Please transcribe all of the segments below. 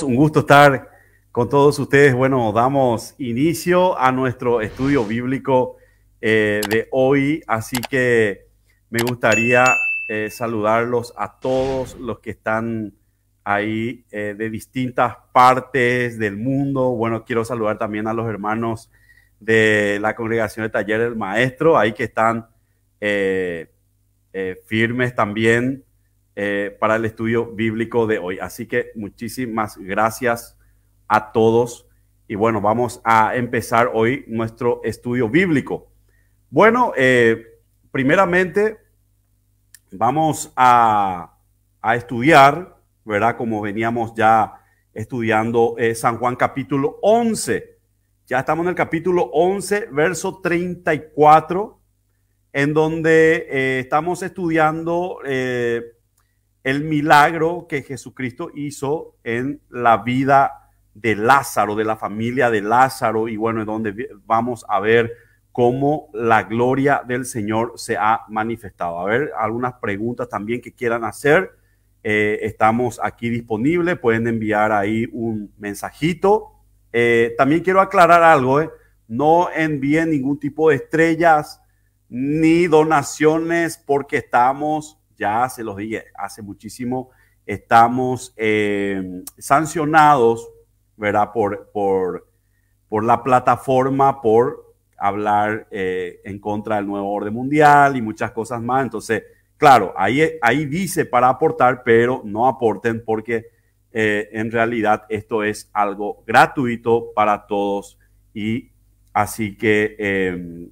Un gusto estar con todos ustedes. Bueno, damos inicio a nuestro estudio bíblico de hoy, así que me gustaría saludarlos a todos los que están ahí de distintas partes del mundo. Bueno, quiero saludar también a los hermanos de la Congregación de Taller del Maestro, ahí que están firmes también para el estudio bíblico de hoy. Así que muchísimas gracias a todos. Y bueno, vamos a empezar hoy nuestro estudio bíblico. Bueno, primeramente vamos a estudiar, ¿verdad? Como veníamos ya estudiando San Juan capítulo 11. Ya estamos en el capítulo 11, verso 34, en donde estamos estudiando el milagro que Jesucristo hizo en la vida de Lázaro, de la familia de Lázaro, y bueno, en donde vamos a ver cómo la gloria del Señor se ha manifestado. A ver, algunas preguntas también que quieran hacer. Estamos aquí disponibles, pueden enviar ahí un mensajito. También quiero aclarar algo, no envíen ningún tipo de estrellas ni donaciones porque estamos... Ya se los dije hace muchísimo, estamos sancionados, ¿verdad? Por la plataforma, por hablar en contra del nuevo orden mundial y muchas cosas más. Entonces, claro, ahí dice para aportar, pero no aporten porque en realidad esto es algo gratuito para todos y así que...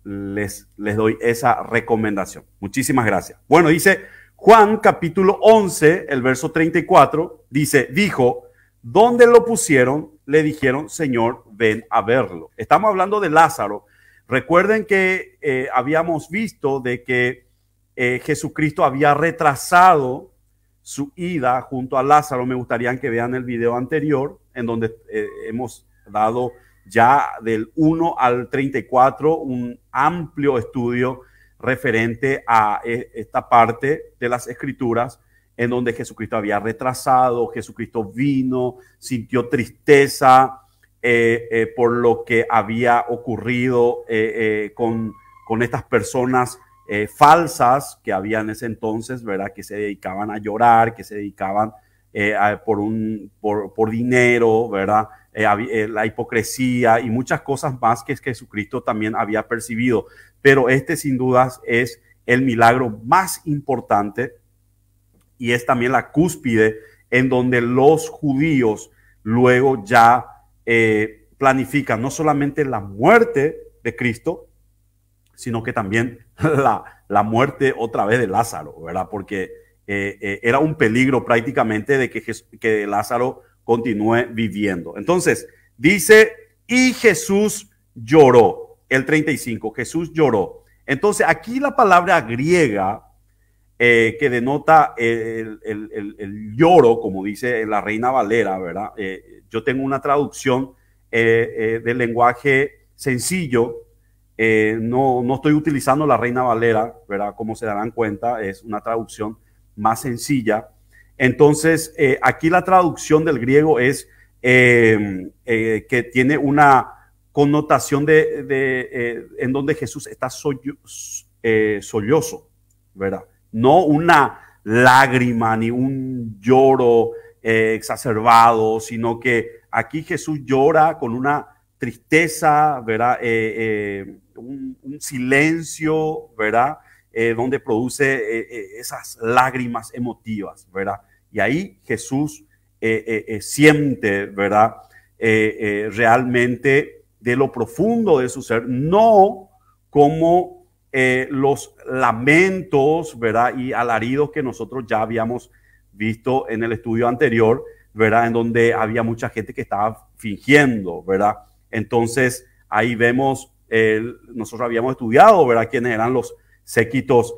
Les doy esa recomendación. Muchísimas gracias. Bueno, dice Juan capítulo 11, el verso 34, dijo, ¿dónde lo pusieron? Le dijeron, Señor, ven a verlo. Estamos hablando de Lázaro. Recuerden que habíamos visto de que Jesucristo había retrasado su ida junto a Lázaro. Me gustaría que vean el video anterior, en donde hemos dado ya del 1 al 34, un amplio estudio referente a esta parte de las Escrituras, en donde Jesucristo había retrasado, Jesucristo vino, sintió tristeza por lo que había ocurrido con estas personas falsas que había en ese entonces, ¿verdad? Que se dedicaban a llorar, que se dedicaban por dinero, ¿verdad? La hipocresía y muchas cosas más que Jesucristo también había percibido. Pero este sin dudas es el milagro más importante y es también la cúspide en donde los judíos luego ya planifican no solamente la muerte de Cristo, sino que también la muerte otra vez de Lázaro, ¿verdad? Porque era un peligro prácticamente de que Lázaro continúe viviendo. Entonces, dice, y Jesús lloró, el 35, Jesús lloró. Entonces, aquí la palabra griega que denota el lloro, como dice la Reina Valera, ¿verdad? Yo tengo una traducción del lenguaje sencillo, no estoy utilizando la Reina Valera, ¿verdad? Como se darán cuenta, es una traducción más sencilla. Entonces, aquí la traducción del griego es que tiene una connotación en donde Jesús está sollozo, ¿verdad? No una lágrima ni un lloro exacerbado, sino que aquí Jesús llora con una tristeza, ¿verdad? Un silencio, ¿verdad? Donde produce esas lágrimas emotivas, ¿verdad? Y ahí Jesús siente, ¿verdad? Realmente de lo profundo de su ser, no como los lamentos, ¿verdad? Y alaridos que nosotros ya habíamos visto en el estudio anterior, ¿verdad? En donde había mucha gente que estaba fingiendo, ¿verdad? Entonces, ahí vemos, nosotros habíamos estudiado, ¿verdad? Quiénes eran los séquitos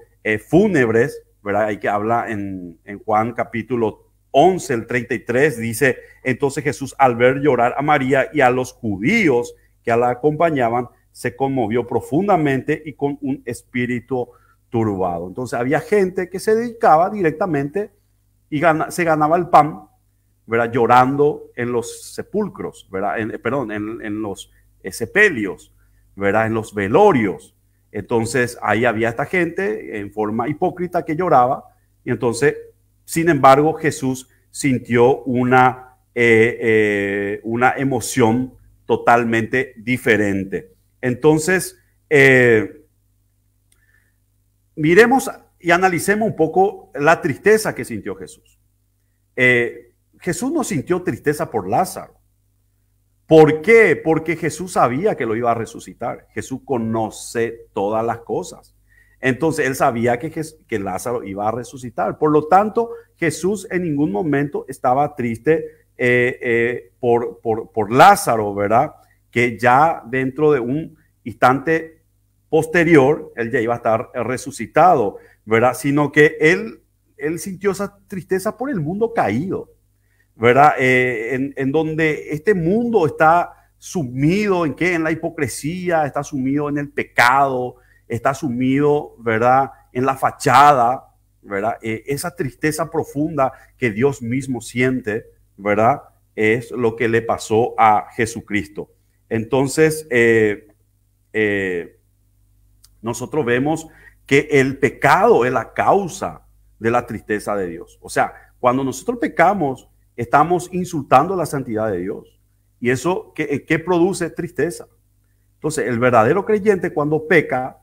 fúnebres, ¿verdad? Ahí que habla en Juan capítulo 11, el 33, dice, entonces Jesús al ver llorar a María y a los judíos que la acompañaban, se conmovió profundamente y con un espíritu turbado. Entonces había gente que se dedicaba directamente y se ganaba el pan, ¿verdad? Llorando en los sepulcros, ¿verdad? En los sepelios, ¿verdad? En los velorios. Entonces ahí había esta gente en forma hipócrita que lloraba, y entonces, sin embargo, Jesús sintió una emoción totalmente diferente. Entonces, miremos y analicemos un poco la tristeza que sintió Jesús. Jesús no sintió tristeza por Lázaro. ¿Por qué? Porque Jesús sabía que lo iba a resucitar. Jesús conoce todas las cosas. Entonces él sabía que Lázaro iba a resucitar. Por lo tanto, Jesús en ningún momento estaba triste por Lázaro, ¿verdad? Que ya dentro de un instante posterior, él ya iba a estar resucitado, ¿verdad? Sino que él sintió esa tristeza por el mundo caído, ¿verdad? En donde este mundo está sumido en ¿qué? En la hipocresía, está sumido en el pecado, está sumido, ¿verdad? En la fachada, ¿verdad? Esa tristeza profunda que Dios mismo siente, ¿verdad? Es lo que le pasó a Jesucristo. Entonces, nosotros vemos que el pecado es la causa de la tristeza de Dios. O sea, cuando nosotros pecamos, estamos insultando la santidad de Dios. ¿Y eso qué produce? Tristeza. Entonces, el verdadero creyente cuando peca,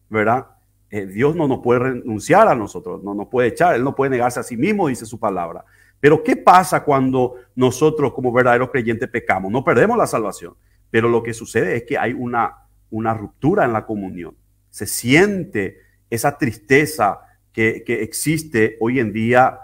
¿verdad? Dios no nos puede renunciar a nosotros, no nos puede echar, Él no puede negarse a sí mismo, dice su palabra. Pero ¿qué pasa cuando nosotros como verdaderos creyentes pecamos? No perdemos la salvación, pero lo que sucede es que hay una ruptura en la comunión. Se siente esa tristeza que existe hoy en día.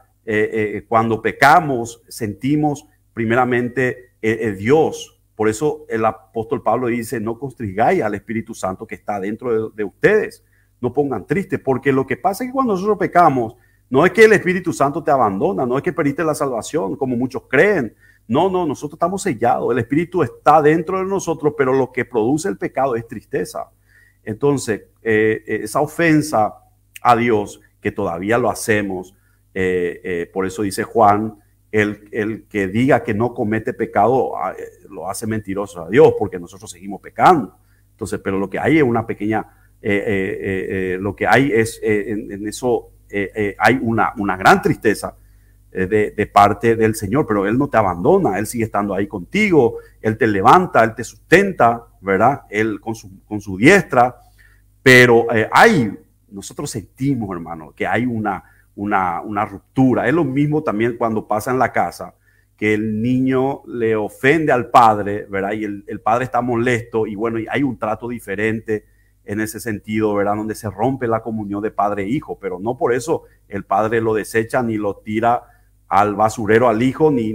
Cuando pecamos, sentimos primeramente Dios. Por eso el apóstol Pablo dice, no constrigáis al Espíritu Santo que está dentro de ustedes. No pongan triste, porque lo que pasa es que cuando nosotros pecamos, no es que el Espíritu Santo te abandona, no es que perdiste la salvación, como muchos creen. No, nosotros estamos sellados. El Espíritu está dentro de nosotros, pero lo que produce el pecado es tristeza. Entonces, esa ofensa a Dios, que todavía lo hacemos, por eso dice Juan, el que diga que no comete pecado lo hace mentiroso a Dios, porque nosotros seguimos pecando. Entonces, pero lo que hay es una pequeña, lo que hay es, en eso hay una gran tristeza de parte del Señor, pero Él no te abandona, Él sigue estando ahí contigo, Él te levanta, Él te sustenta, ¿verdad? Él con su diestra, pero nosotros sentimos, hermano, que hay una ruptura. Es lo mismo también cuando pasa en la casa, que el niño le ofende al padre, ¿verdad? Y el padre está molesto y bueno, y hay un trato diferente en ese sentido, ¿verdad? Donde se rompe la comunión de padre e hijo, pero no por eso el padre lo desecha ni lo tira al basurero al hijo, ni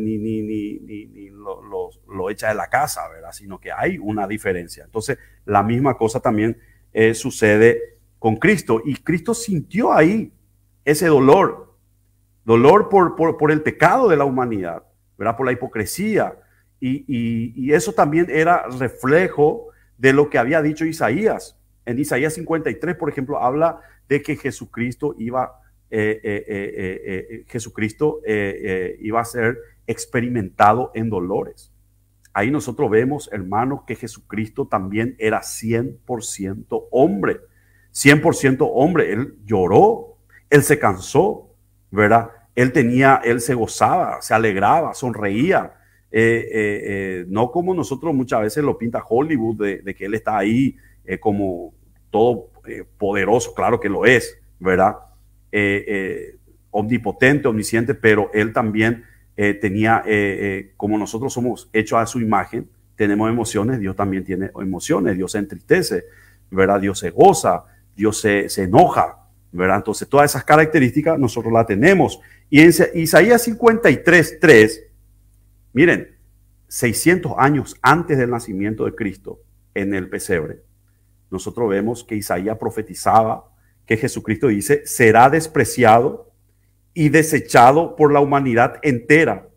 lo echa de la casa, ¿verdad? Sino que hay una diferencia. Entonces, la misma cosa también sucede con Cristo, y Cristo sintió ahí ese dolor por el pecado de la humanidad, ¿verdad? Por la hipocresía, y eso también era reflejo de lo que había dicho Isaías. En Isaías 53, por ejemplo, habla de que Jesucristo iba a ser experimentado en dolores. Ahí nosotros vemos, hermanos, que Jesucristo también era 100% hombre. 100% hombre. Él lloró, él se cansó, ¿verdad? Él se gozaba, se alegraba, sonreía. No como nosotros muchas veces lo pinta Hollywood, de que él está ahí como todo poderoso. Claro que lo es, ¿verdad? Omnipotente, omnisciente, pero él también tenía, como nosotros somos hechos a su imagen, tenemos emociones. Dios también tiene emociones. Dios se entristece, ¿verdad? Dios se goza, Dios se enoja, ¿verdad? Entonces todas esas características nosotros las tenemos. Y en Isaías 53:3, miren, 600 años antes del nacimiento de Cristo en el pesebre, nosotros vemos que Isaías profetizaba que Jesucristo dice, será despreciado y desechado por la humanidad entera.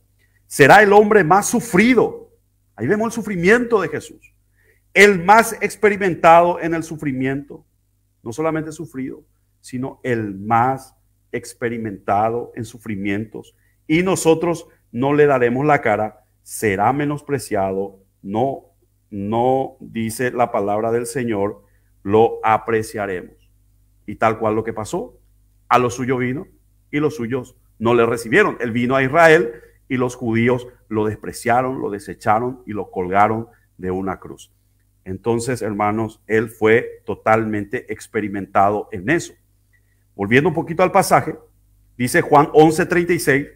Será el hombre más sufrido. Ahí vemos el sufrimiento de Jesús. El más experimentado en el sufrimiento. no solamente sufrido, sino el más experimentado en sufrimientos. Y nosotros no le daremos la cara, será menospreciado, no dice la palabra del Señor, lo apreciaremos. Y tal cual lo que pasó, a los suyos vino y los suyos no le recibieron. Él vino a Israel y los judíos lo despreciaron, lo desecharon y lo colgaron de una cruz. Entonces, hermanos, él fue totalmente experimentado en eso. Volviendo un poquito al pasaje, dice Juan 11:36,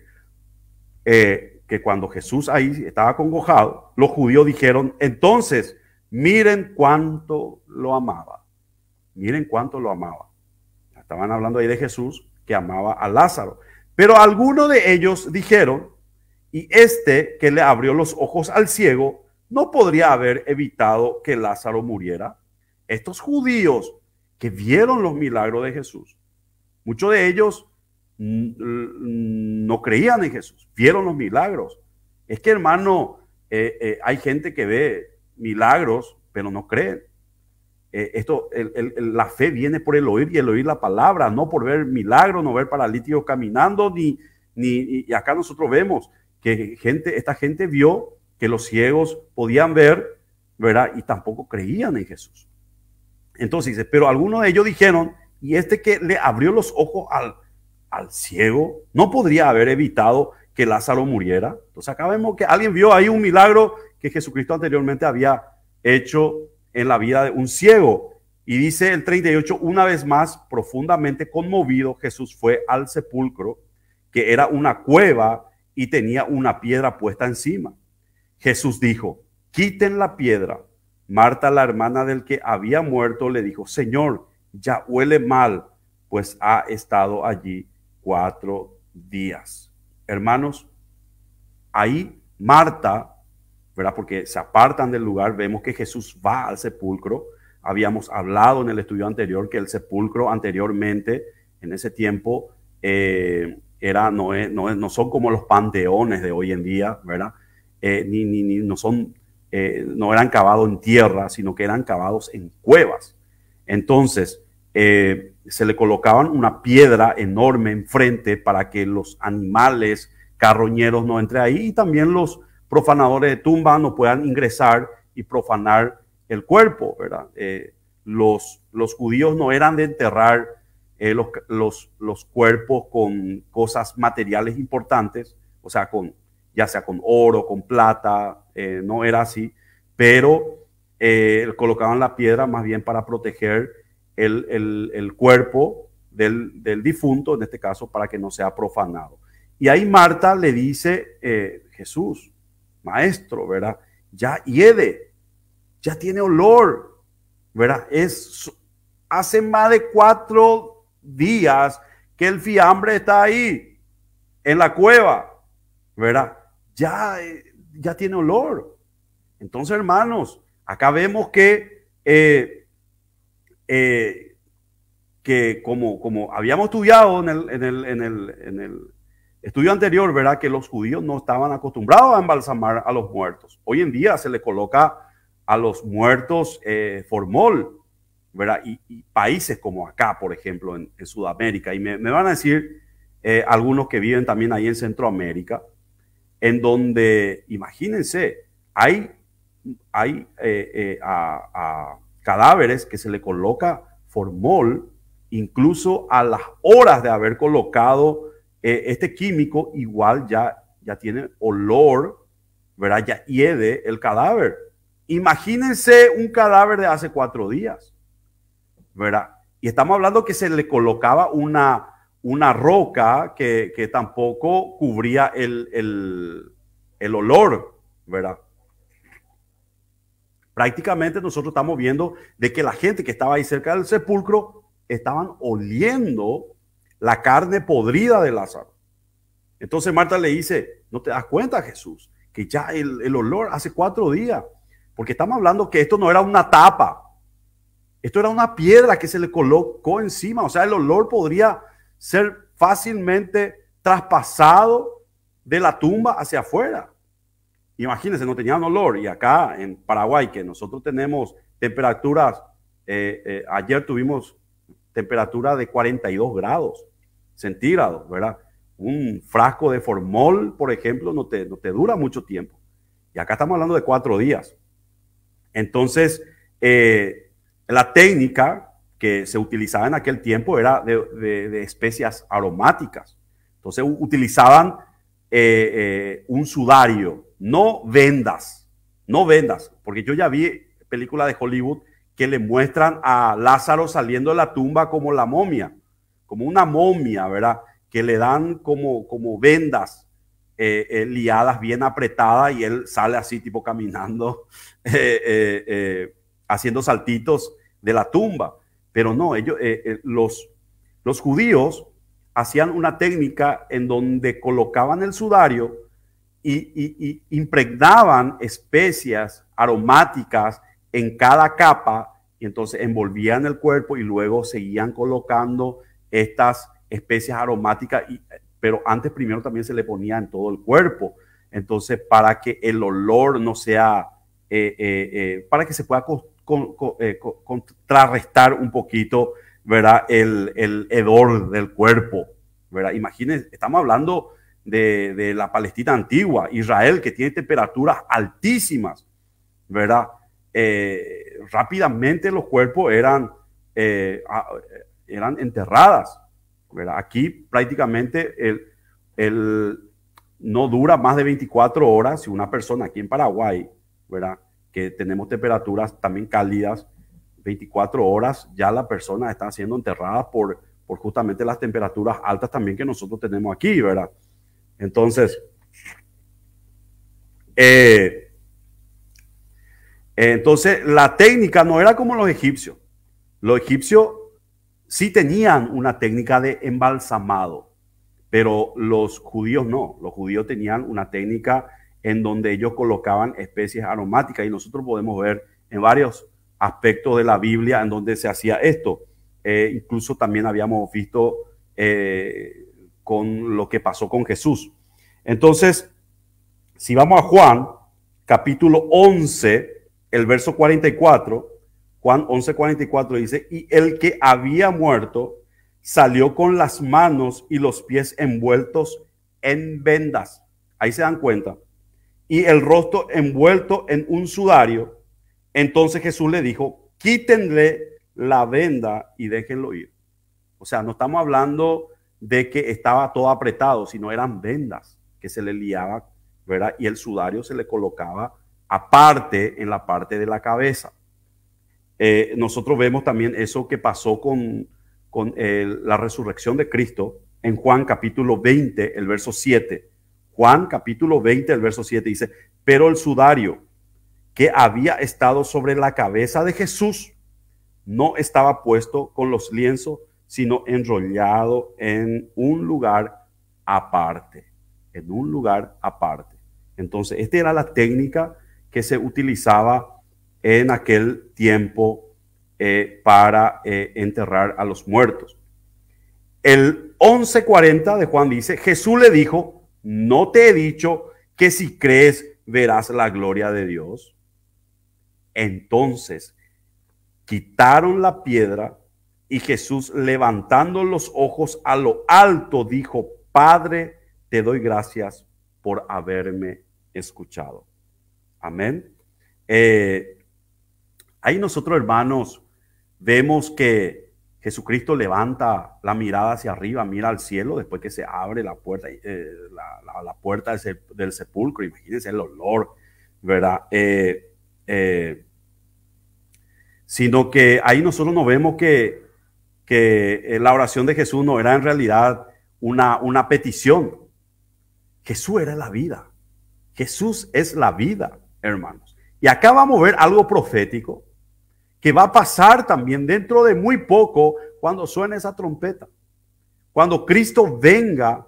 que cuando Jesús ahí estaba acongojado, los judíos dijeron, entonces, miren cuánto lo amaba. Miren cuánto lo amaba. Estaban hablando ahí de Jesús que amaba a Lázaro. Pero algunos de ellos dijeron, y este que le abrió los ojos al ciego, no podría haber evitado que Lázaro muriera. Estos judíos que vieron los milagros de Jesús, muchos de ellos no creían en Jesús, vieron los milagros. Es que, hermano, hay gente que ve milagros, pero no creen. La fe viene por el oír y el oír la palabra, no por ver milagros, no ver paralíticos caminando, y acá nosotros vemos que esta gente vio que los ciegos podían ver, ¿verdad? Y tampoco creían en Jesús. Entonces dice, pero algunos de ellos dijeron, y este que le abrió los ojos al ciego, no podría haber evitado que Lázaro muriera. Entonces acá vemos que alguien vio ahí un milagro que Jesucristo anteriormente había hecho en la vida de un ciego. Y dice el 38, una vez más, profundamente conmovido, Jesús fue al sepulcro, que era una cueva y tenía una piedra puesta encima. Jesús dijo, quiten la piedra. Marta, la hermana del que había muerto, le dijo, Señor, ya huele mal, pues ha estado allí 4 días. Hermanos, ahí Marta, ¿verdad? Porque se apartan del lugar, vemos que Jesús va al sepulcro. Habíamos hablado en el estudio anterior que el sepulcro anteriormente, en ese tiempo, no son como los panteones de hoy en día, ¿verdad? No eran cavados en tierra, sino que eran cavados en cuevas. Entonces, se le colocaban una piedra enorme enfrente para que los animales carroñeros no entren ahí, y también los profanadores de tumba no puedan ingresar y profanar el cuerpo, ¿verdad? Los judíos no eran de enterrar los cuerpos con cosas materiales importantes, o sea, ya sea con oro, con plata, no era así, pero colocaban la piedra más bien para proteger el cuerpo del difunto, en este caso, para que no sea profanado. Y ahí Marta le dice, Jesús, maestro, ¿verdad? Ya hiede, ya tiene olor, ¿verdad? Hace más de 4 días que el fiambre está ahí, en la cueva, ¿verdad? Ya tiene olor. Entonces, hermanos, acá vemos que como habíamos estudiado en el estudio anterior, ¿verdad? Que los judíos no estaban acostumbrados a embalsamar a los muertos. Hoy en día se le coloca a los muertos formol, ¿verdad? Y países como acá, por ejemplo, en Sudamérica. Y me van a decir algunos que viven también ahí en Centroamérica, en donde, imagínense, hay cadáveres que se le coloca formol, incluso a las horas de haber colocado este químico, igual ya tiene olor, ¿verdad? Ya hiede el cadáver. Imagínense un cadáver de hace 4 días, ¿verdad? Y estamos hablando que se le colocaba una roca que tampoco cubría el olor, ¿verdad? Prácticamente nosotros estamos viendo de que la gente que estaba ahí cerca del sepulcro estaban oliendo la carne podrida de Lázaro. Entonces Marta le dice, ¿no te das cuenta, Jesús, que ya el olor hace 4 días? Porque estamos hablando que esto no era una tapa, esto era una piedra que se le colocó encima. O sea, el olor podría ser fácilmente traspasado de la tumba hacia afuera. Imagínense, no tenían olor. Y acá en Paraguay, que nosotros tenemos temperaturas, ayer tuvimos temperatura de 42 grados centígrados, ¿verdad? Un frasco de formol, por ejemplo, no te dura mucho tiempo. Y acá estamos hablando de 4 días. Entonces, la técnica que se utilizaba en aquel tiempo era de especias aromáticas. Entonces, utilizaban un sudario, no vendas, porque yo ya vi películas de Hollywood que le muestran a Lázaro saliendo de la tumba como la momia, como una momia, ¿verdad? Que le dan como vendas liadas bien apretadas y él sale así tipo caminando, haciendo saltitos de la tumba. Pero no, ellos, los judíos hacían una técnica en donde colocaban el sudario y impregnaban especias aromáticas en cada capa y entonces envolvían el cuerpo y luego seguían colocando estas especias aromáticas, pero antes primero también se le ponía en todo el cuerpo. Entonces, para que el olor no sea, para que se pueda contrarrestar un poquito, ¿verdad? El hedor del cuerpo, ¿verdad? Imagínense, estamos hablando de la Palestina antigua, Israel, que tiene temperaturas altísimas, ¿verdad? Rápidamente los cuerpos eran enterradas, ¿verdad? Aquí prácticamente no dura más de 24 horas si una persona aquí en Paraguay, ¿verdad? Que tenemos temperaturas también cálidas, 24 horas ya la persona está siendo enterrada por justamente las temperaturas altas también que nosotros tenemos aquí, ¿verdad? Entonces, la técnica no era como los egipcios. Los egipcios sí tenían una técnica de embalsamado, pero los judíos no. Los judíos tenían una técnica en donde ellos colocaban especies aromáticas y nosotros podemos ver en varios aspectos de la Biblia en donde se hacía esto. Incluso también habíamos visto con lo que pasó con Jesús. Entonces, si vamos a Juan, capítulo 11, el verso 44, Juan 11, 44 dice, y el que había muerto salió con las manos y los pies envueltos en vendas. Ahí se dan cuenta. Y el rostro envuelto en un sudario. Entonces Jesús le dijo, quítenle la venda y déjenlo ir. O sea, no estamos hablando de que estaba todo apretado, sino eran vendas que se le liaban, ¿verdad? Y el sudario se le colocaba aparte en la parte de la cabeza. Nosotros vemos también eso que pasó con la resurrección de Cristo en Juan capítulo 20, el verso 7. Juan capítulo 20, el verso 7 dice, pero el sudario que había estado sobre la cabeza de Jesús no estaba puesto con los lienzos, sino enrollado en un lugar aparte, en un lugar aparte. Entonces, esta era la técnica que se utilizaba en aquel tiempo para enterrar a los muertos. El 11:40 de Juan dice, Jesús le dijo, ¿no te he dicho que si crees verás la gloria de Dios? Entonces quitaron la piedra y Jesús, levantando los ojos a lo alto, dijo, Padre, te doy gracias por haberme escuchado. Amén. Ahí nosotros, hermanos, vemos que Jesucristo levanta la mirada hacia arriba, mira al cielo después que se abre la puerta, la puerta del sepulcro. Imagínense el olor, ¿verdad? Sino que ahí nosotros no vemos que la oración de Jesús no era en realidad una petición. Jesús era la vida. Jesús es la vida, hermanos. Y acá vamos a ver algo profético que va a pasar también dentro de muy poco cuando suene esa trompeta. Cuando Cristo venga,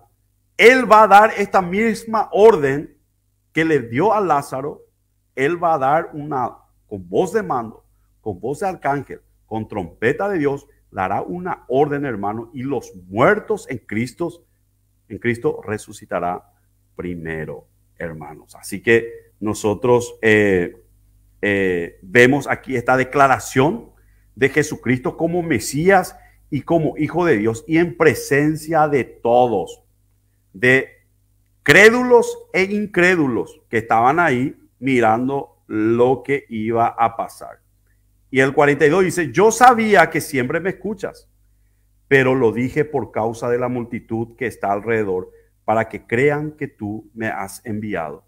Él va a dar esta misma orden que le dio a Lázaro. Él va a dar con voz de mando, con voz de arcángel, con trompeta de Dios, dará una orden, hermano, y los muertos en Cristo resucitará primero, hermanos. Así que nosotros vemos aquí esta declaración de Jesucristo como Mesías y como hijo de Dios y en presencia de todos, de crédulos e incrédulos que estaban ahí mirando lo que iba a pasar. Y el 42 dice, yo sabía que siempre me escuchas, pero lo dije por causa de la multitud que está alrededor, para que crean que tú me has enviado.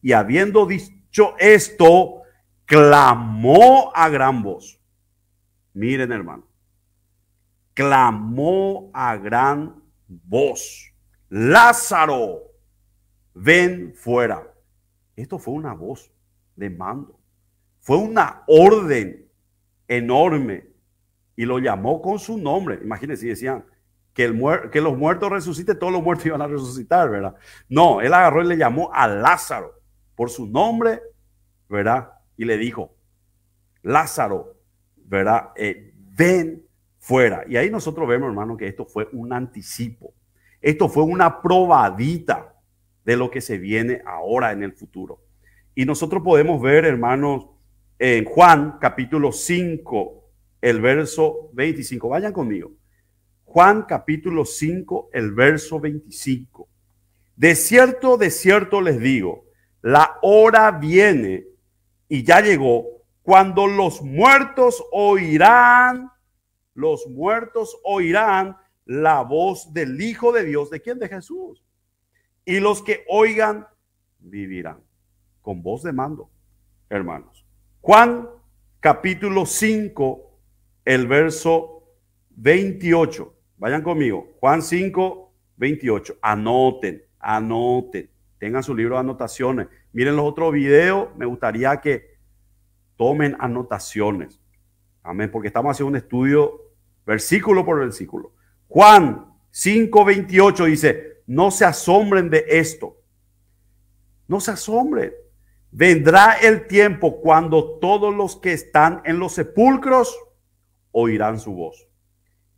Y habiendo dicho esto, clamó a gran voz. Miren, hermano, clamó a gran voz, Lázaro, ven fuera. Esto fue una voz de mando, fue una orden enorme y lo llamó con su nombre. Imagínense, decían que los muertos resuciten, todos los muertos iban a resucitar, ¿verdad? No, él agarró y le llamó a Lázaro por su nombre, ¿verdad? Y le dijo, Lázaro, ¿verdad? Ven fuera. Y ahí nosotros vemos, hermano, que esto fue un anticipo. Esto fue una probadita de lo que se viene ahora en el futuro. Y nosotros podemos ver, hermanos, en Juan capítulo 5, el verso 25. Vayan conmigo. Juan capítulo 5, el verso 25. De cierto les digo, la hora viene y ya llegó cuando los muertos oirán la voz del Hijo de Dios. ¿De quién? De Jesús. Y los que oigan vivirán. Con voz de mando, hermanos. Juan capítulo 5, el verso 28. Vayan conmigo. Juan 5, 28. Anoten. Tengan su libro de anotaciones. Miren los otros videos. Me gustaría que tomen anotaciones. Amén. Porque estamos haciendo un estudio versículo por versículo. Juan 5, 28 dice, no se asombren de esto. No se asombren. Vendrá el tiempo cuando todos los que están en los sepulcros oirán su voz.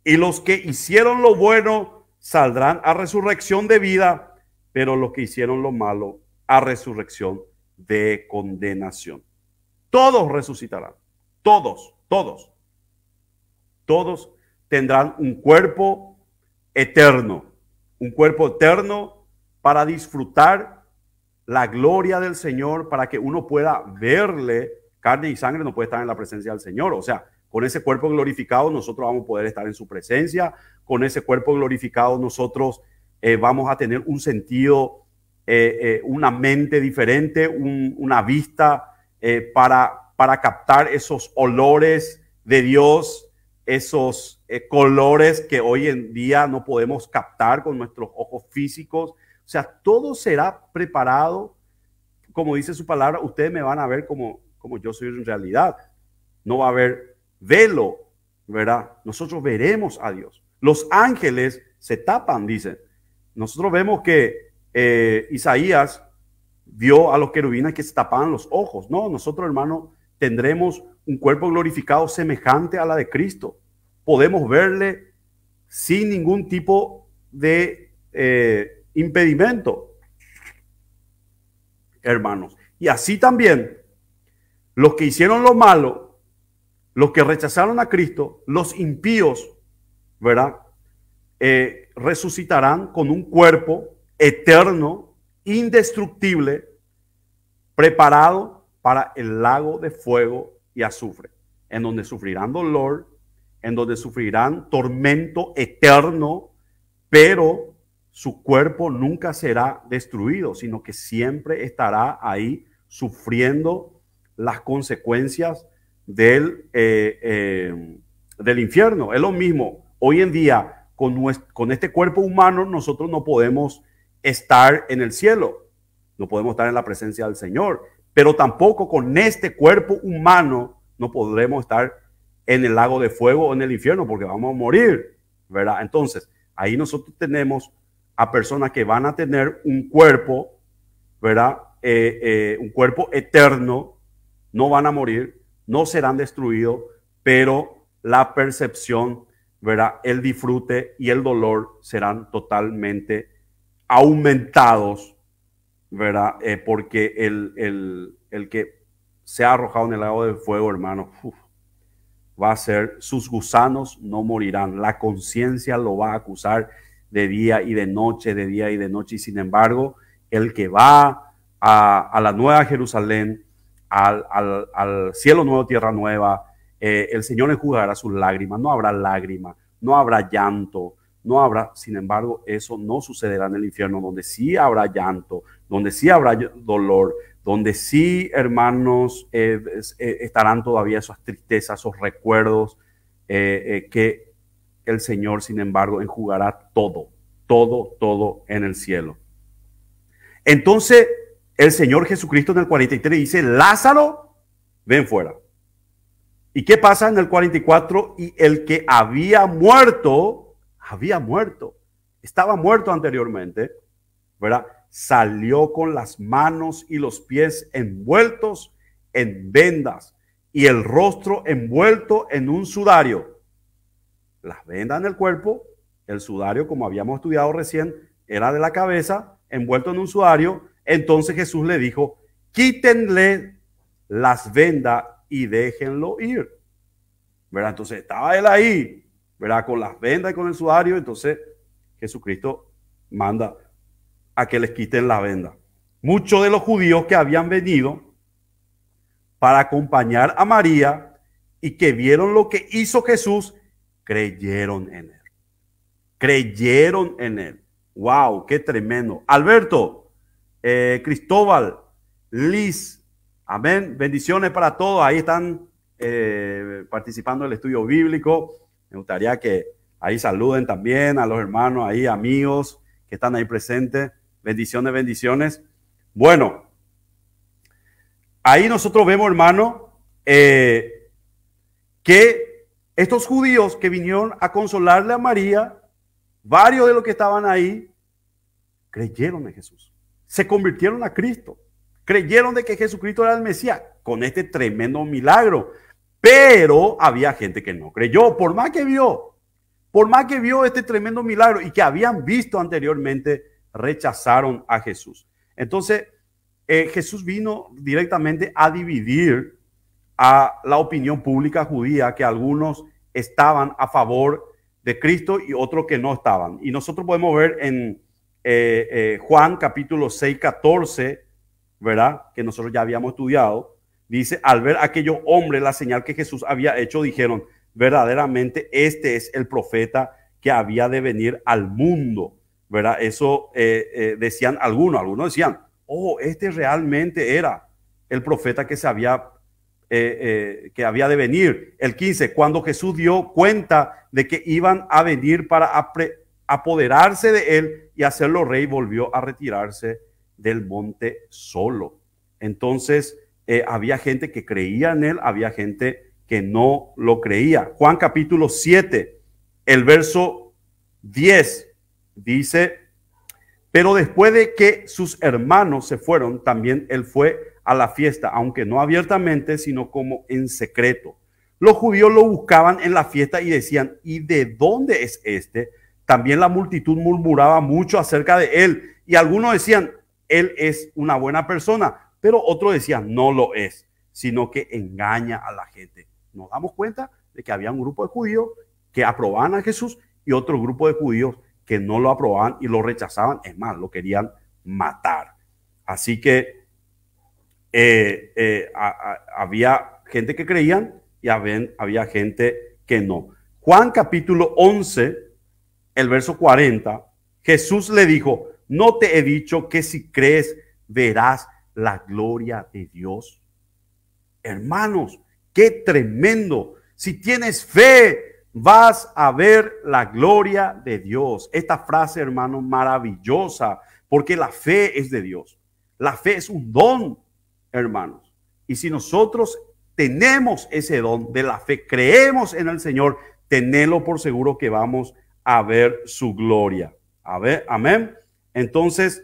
Y los que hicieron lo bueno saldrán a resurrección de vida, pero los que hicieron lo malo a resurrección de condenación. Todos resucitarán. Todos tendrán un cuerpo eterno. Un cuerpo eterno para disfrutar la gloria del Señor, para que uno pueda verle. Carne y sangre no puede estar en la presencia del Señor. O sea, con ese cuerpo glorificado nosotros vamos a poder estar en su presencia. Con ese cuerpo glorificado nosotros vamos a tener un sentido, una mente diferente, una vista para captar esos olores de Dios, esos colores que hoy en día no podemos captar con nuestros ojos físicos. O sea, todo será preparado, como dice su palabra, ustedes me van a ver como yo soy en realidad. No va a haber velo, ¿verdad? Nosotros veremos a Dios. Los ángeles se tapan, dicen. Nosotros vemos que Isaías vio a los querubines que se tapaban los ojos. No, nosotros, hermanos, tendremos un cuerpo glorificado semejante a la de Cristo. Podemos verle sin ningún tipo de impedimento, hermanos. Y así también los que hicieron lo malo, los que rechazaron a Cristo, los impíos, ¿verdad? Resucitarán con un cuerpo eterno, indestructible, preparado para el lago de fuego y azufre, en donde sufrirán dolor, en donde sufrirán tormento eterno, pero su cuerpo nunca será destruido, sino que siempre estará ahí sufriendo las consecuencias del infierno. Es lo mismo. Hoy en día, con este cuerpo humano, nosotros no podemos estar en el cielo, no podemos estar en la presencia del Señor, pero tampoco con este cuerpo humano no podremos estar en el lago de fuego o en el infierno, porque vamos a morir, ¿verdad? Entonces, ahí nosotros tenemos a personas que van a tener un cuerpo, ¿verdad? Un cuerpo eterno, no van a morir, no serán destruidos, pero la percepción, ¿verdad? El disfrute y el dolor serán totalmente aumentados, ¿verdad? Porque el que se ha arrojado en el lago de fuego, hermano, va a ser, sus gusanos no morirán. La conciencia lo va a acusar de día y de noche, de día y de noche. Y sin embargo, el que va a la nueva Jerusalén, al cielo nuevo, tierra nueva, el Señor enjugará sus lágrimas. No habrá lágrimas, no habrá llanto, no habrá, sin embargo, eso no sucederá en el infierno, donde sí habrá llanto, donde sí habrá dolor, donde sí, hermanos, estarán todavía esas tristezas, esos recuerdos, que el Señor, sin embargo, enjugará todo, todo, todo en el cielo. Entonces, el Señor Jesucristo en el 43 dice, Lázaro, ven fuera. ¿Y qué pasa en el 44? Y el que había muerto, estaba muerto anteriormente, ¿verdad? Salió con las manos y los pies envueltos en vendas y el rostro envuelto en un sudario. Las vendas en el cuerpo, el sudario, como habíamos estudiado recién, era de la cabeza, envuelto en un sudario. Entonces Jesús le dijo, quítenle las vendas y déjenlo ir, ¿verdad? Entonces estaba él ahí, ¿verdad? Con las vendas y con el sudario. Entonces Jesucristo manda a que les quiten la venda. Muchos de los judíos que habían venido para acompañar a María y que vieron lo que hizo Jesús, creyeron en él. Creyeron en él. ¡Wow! ¡Qué tremendo! Alberto, Cristóbal, Liz, amén. Bendiciones para todos. Ahí están participando del estudio bíblico. Me gustaría que ahí saluden también a los hermanos, ahí amigos que están ahí presentes. Bendiciones, bendiciones. Bueno, ahí nosotros vemos, hermano, que estos judíos que vinieron a consolarle a María, varios de los que estaban ahí, creyeron en Jesús. Se convirtieron a Cristo. Creyeron de que Jesucristo era el Mesías con este tremendo milagro. Pero había gente que no creyó, por más que vio este tremendo milagro y que habían visto anteriormente, rechazaron a Jesús. Entonces, Jesús vino directamente a dividir a la opinión pública judía, que algunos estaban a favor de Cristo y otros que no estaban. Y nosotros podemos ver en Juan capítulo 6, 14, ¿verdad? Que nosotros ya habíamos estudiado. Dice, al ver aquellos hombres la señal que Jesús había hecho, dijeron, verdaderamente este es el profeta que había de venir al mundo, ¿verdad? Eso decían algunos decían, oh, este realmente era el profeta que se había que había de venir. El 15, cuando Jesús dio cuenta de que iban a venir para apoderarse de él y hacerlo rey, volvió a retirarse del monte solo. Entonces había gente que creía en él, había gente que no lo creía. Juan capítulo 7, el verso 10 dice, pero después de que sus hermanos se fueron, también él fue a la fiesta, aunque no abiertamente, sino como en secreto. Los judíos lo buscaban en la fiesta y decían, ¿y de dónde es este? También la multitud murmuraba mucho acerca de él, y algunos decían, él es una buena persona, pero otros decían, no lo es, sino que engaña a la gente. Nos damos cuenta de que había un grupo de judíos que aprobaban a Jesús y otro grupo de judíos que no lo aprobaban y lo rechazaban, es más, lo querían matar. Así que había gente que creían y había gente que no. Juan capítulo 11, el verso 40, Jesús le dijo, ¿no te he dicho que si crees verás la gloria de Dios? Hermanos, qué tremendo. Si tienes fe, vas a ver la gloria de Dios. Esta frase, hermano, maravillosa, porque la fe es de Dios. La fe es un don, hermanos. Y si nosotros tenemos ese don de la fe, creemos en el Señor, tenedlo por seguro que vamos a ver su gloria. A ver, amén. Entonces,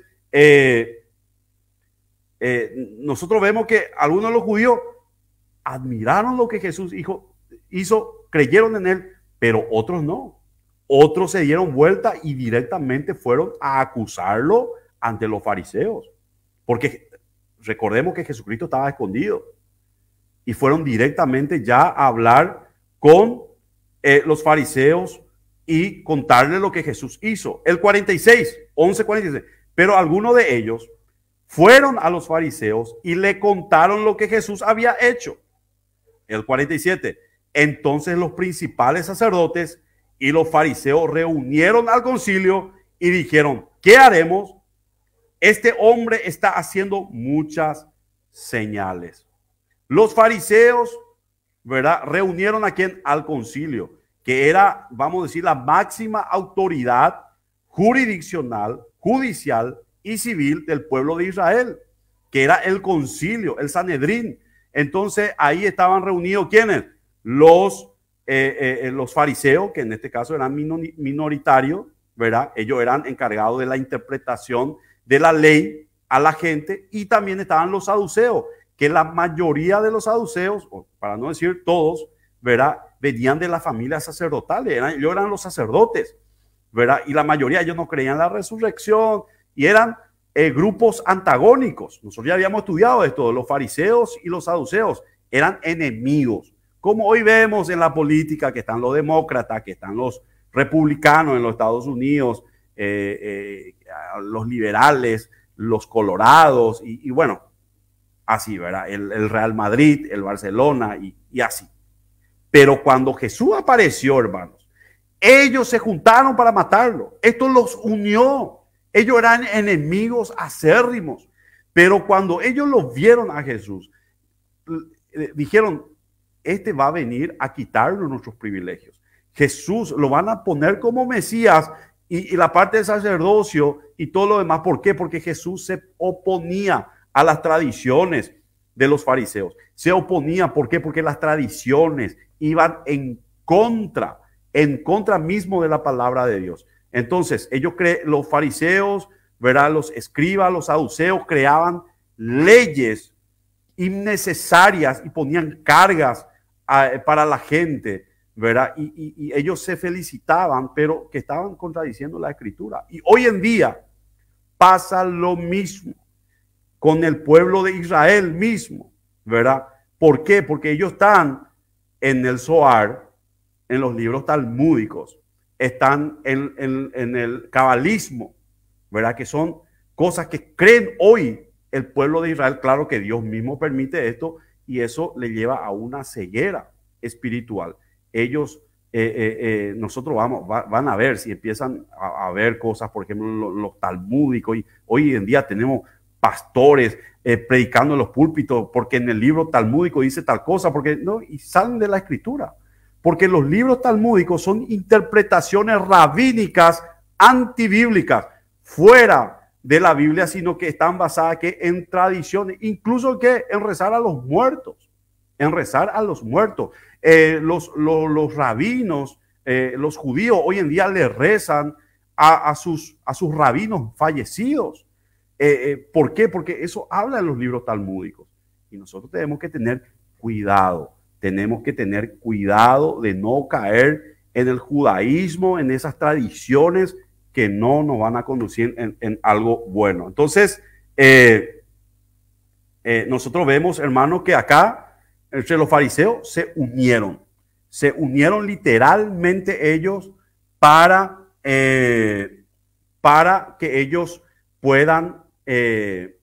nosotros vemos que algunos de los judíos admiraron lo que Jesús hizo, creyeron en él, pero otros no. Otros se dieron vuelta y directamente fueron a acusarlo ante los fariseos. Porque recordemos que Jesucristo estaba escondido y fueron directamente ya a hablar con los fariseos y contarle lo que Jesús hizo. El 46, 11:46. Pero algunos de ellos fueron a los fariseos y le contaron lo que Jesús había hecho. El 47. Entonces los principales sacerdotes y los fariseos reunieron al concilio y dijeron, ¿qué haremos? Este hombre está haciendo muchas señales. Los fariseos, ¿verdad?, reunieron a quien? Al concilio, que era, vamos a decir, la máxima autoridad jurisdiccional, judicial y civil del pueblo de Israel, que era el concilio, el Sanedrín. Entonces ahí estaban reunidos ¿quiénes? Los fariseos, que en este caso eran minoritarios, ¿verdad? Ellos eran encargados de la interpretación de la ley a la gente, y también estaban los saduceos, que la mayoría de los saduceos, para no decir todos, ¿verdad?, venían de la familia sacerdotal, ellos eran los sacerdotes, ¿verdad? Y la mayoría ellos no creían en la resurrección y eran grupos antagónicos. Nosotros ya habíamos estudiado esto, los fariseos y los saduceos eran enemigos, como hoy vemos en la política, que están los demócratas, que están los republicanos en los Estados Unidos, los liberales, los colorados y bueno, así, ¿verdad? El Real Madrid, el Barcelona y así. Pero cuando Jesús apareció, hermanos, ellos se juntaron para matarlo. Esto los unió. Ellos eran enemigos acérrimos. Pero cuando ellos lo vieron a Jesús, dijeron, este va a venir a quitarnos nuestros privilegios. Jesús lo van a poner como Mesías y la parte del sacerdocio y todo lo demás. ¿Por qué? Porque Jesús se oponía a las tradiciones de los fariseos. Se oponía, ¿por qué? Porque las tradiciones iban en contra mismo de la palabra de Dios. Entonces, los fariseos, ¿verdad?, los escribas, los saduceos creaban leyes innecesarias y ponían cargas para la gente, ¿verdad? Y ellos se felicitaban, pero que estaban contradiciendo la escritura. Y hoy en día pasa lo mismo con el pueblo de Israel mismo, ¿verdad? ¿Por qué? Porque ellos están en el Zohar, en los libros talmúdicos, están en el cabalismo, ¿verdad? Que son cosas que creen hoy el pueblo de Israel. Claro que Dios mismo permite esto y eso le lleva a una ceguera espiritual. Ellos, nosotros van a ver si empiezan a ver cosas, por ejemplo, los talmúdicos, y hoy en día tenemos pastores predicando en los púlpitos porque en el libro talmúdico dice tal cosa, porque no, y salen de la escritura, porque los libros talmúdicos son interpretaciones rabínicas antibíblicas, fuera de la Biblia, sino que están basadas en tradiciones, incluso en rezar a los muertos, los rabinos, los judíos hoy en día le rezan a sus rabinos fallecidos. ¿Por qué? Porque eso habla en los libros talmúdicos. Y nosotros tenemos que tener cuidado. Tenemos que tener cuidado de no caer en el judaísmo, en esas tradiciones que no nos van a conducir en algo bueno. Entonces, nosotros vemos, hermanos, que acá entre los fariseos se unieron literalmente ellos para que ellos puedan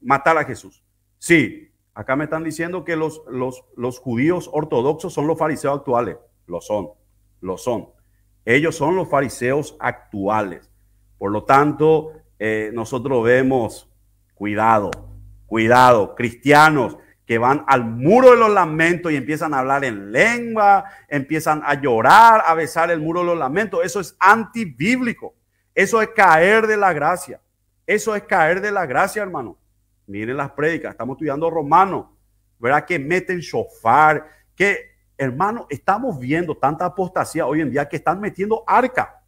matar a Jesús. Sí, acá me están diciendo que los judíos ortodoxos son los fariseos actuales. Lo son. Ellos son los fariseos actuales. Por lo tanto, nosotros vemos, cuidado, cristianos que van al muro de los lamentos y empiezan a hablar en lengua, empiezan a llorar, a besar el muro de los lamentos. Eso es antibíblico. Eso es caer de la gracia. Hermano. Miren las prédicas, estamos estudiando Romanos, ¿verdad? Que meten shofar, que, hermano, estamos viendo tanta apostasía hoy en día que están metiendo arca.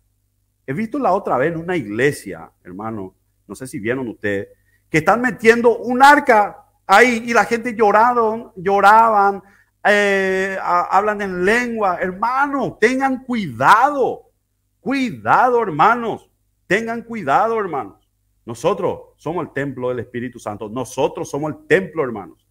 He visto la otra vez en una iglesia, hermano, no sé si vieron ustedes, que están metiendo un arca ahí y la gente lloraban, hablan en lengua. Hermano, tengan cuidado, hermanos, Nosotros somos el templo del Espíritu Santo. Nosotros somos el templo, hermanos.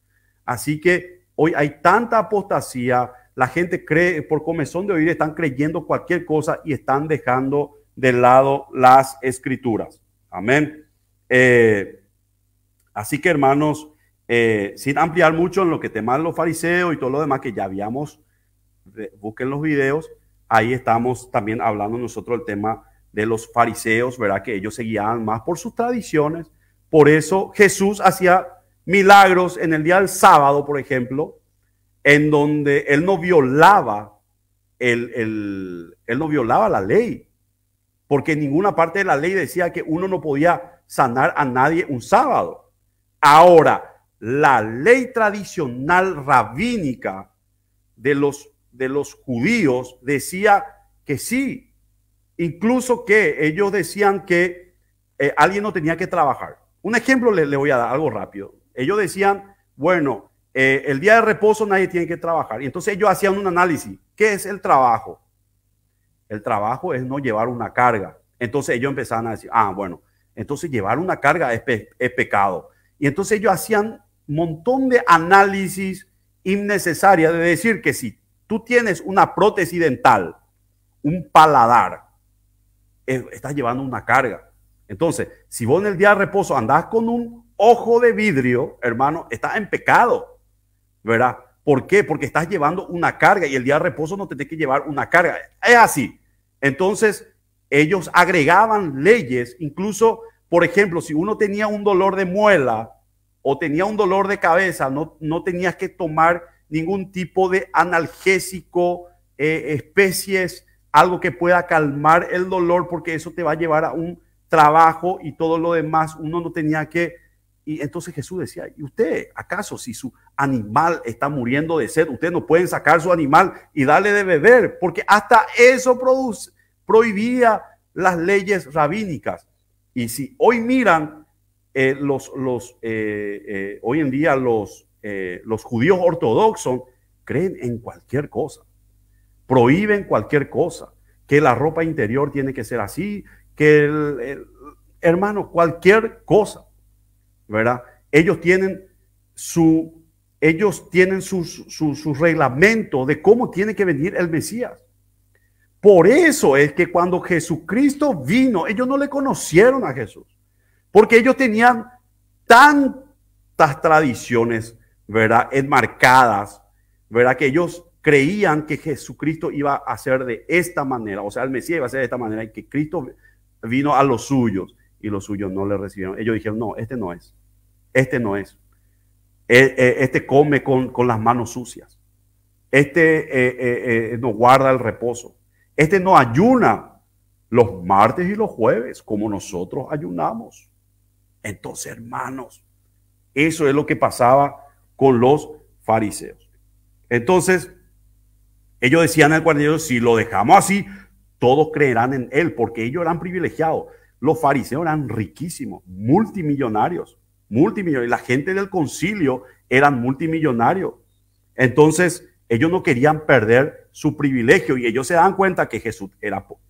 Así que hoy hay tanta apostasía. la gente cree, por comezón de oír, están creyendo cualquier cosa y están dejando de lado las escrituras. Amén. Así que, hermanos, sin ampliar mucho en lo que teman los fariseos y todo lo demás que ya habíamos, busquen los videos, ahí estamos también hablando nosotros del tema de los fariseos, ¿verdad? Que ellos se guiaban más por sus tradiciones. Por eso Jesús hacía milagros en el día del sábado, por ejemplo, en donde él no violaba él no violaba la ley, porque en ninguna parte de la ley decía que uno no podía sanar a nadie un sábado. Ahora, la ley tradicional rabínica de los judíos decía que sí, incluso que ellos decían que alguien no tenía que trabajar. Un ejemplo le voy a dar, algo rápido. Ellos decían, bueno, el día de reposo nadie tiene que trabajar. Y entonces ellos hacían un análisis. ¿Qué es el trabajo? El trabajo es no llevar una carga. Entonces ellos empezaban a decir, bueno, entonces llevar una carga es pecado. Y entonces ellos hacían un montón de análisis innecesarias de decir que si tú tienes una prótesis dental, un paladar, estás llevando una carga. Entonces, si vos en el día de reposo andás con un ojo de vidrio, hermano, estás en pecado, ¿verdad? ¿Por qué? Porque estás llevando una carga y el día de reposo no tenés que llevar una carga. Es así. Entonces, ellos agregaban leyes, incluso, por ejemplo, si uno tenía un dolor de muela o tenía un dolor de cabeza, no tenías que tomar ningún tipo de analgésico, especies, algo que pueda calmar el dolor, porque eso te va a llevar a un trabajo y todo lo demás. Uno no tenía que... Y entonces Jesús decía, ¿y usted acaso si su animal está muriendo de sed, ustedes no pueden sacar su animal y darle de beber? Porque hasta eso prohibía las leyes rabínicas. Y si hoy miran hoy en día los judíos ortodoxos creen en cualquier cosa, prohíben cualquier cosa, que la ropa interior tiene que ser así, que hermano, cualquier cosa, ¿verdad? Ellos tienen su reglamento de cómo tiene que venir el Mesías. Por eso es que cuando Jesucristo vino, ellos no le conocieron a Jesús, porque ellos tenían tantas tradiciones, ¿verdad? Enmarcadas, ¿verdad? Que ellos creían que Jesucristo iba a ser de esta manera, o sea, el Mesías iba a ser de esta manera, y que Cristo vino a los suyos y los suyos no le recibieron. Ellos dijeron, no, este no es. Este no es. Este come con las manos sucias. Este no guarda el reposo. Este no ayuna los martes y los jueves como nosotros ayunamos. Entonces, hermanos, eso es lo que pasaba con los fariseos. Entonces, ellos decían al 42, si lo dejamos así, todos creerán en él, porque ellos eran privilegiados. Los fariseos eran riquísimos, multimillonarios. La gente del concilio eran multimillonarios. Entonces, ellos no querían perder su privilegio y ellos se dan cuenta que Jesús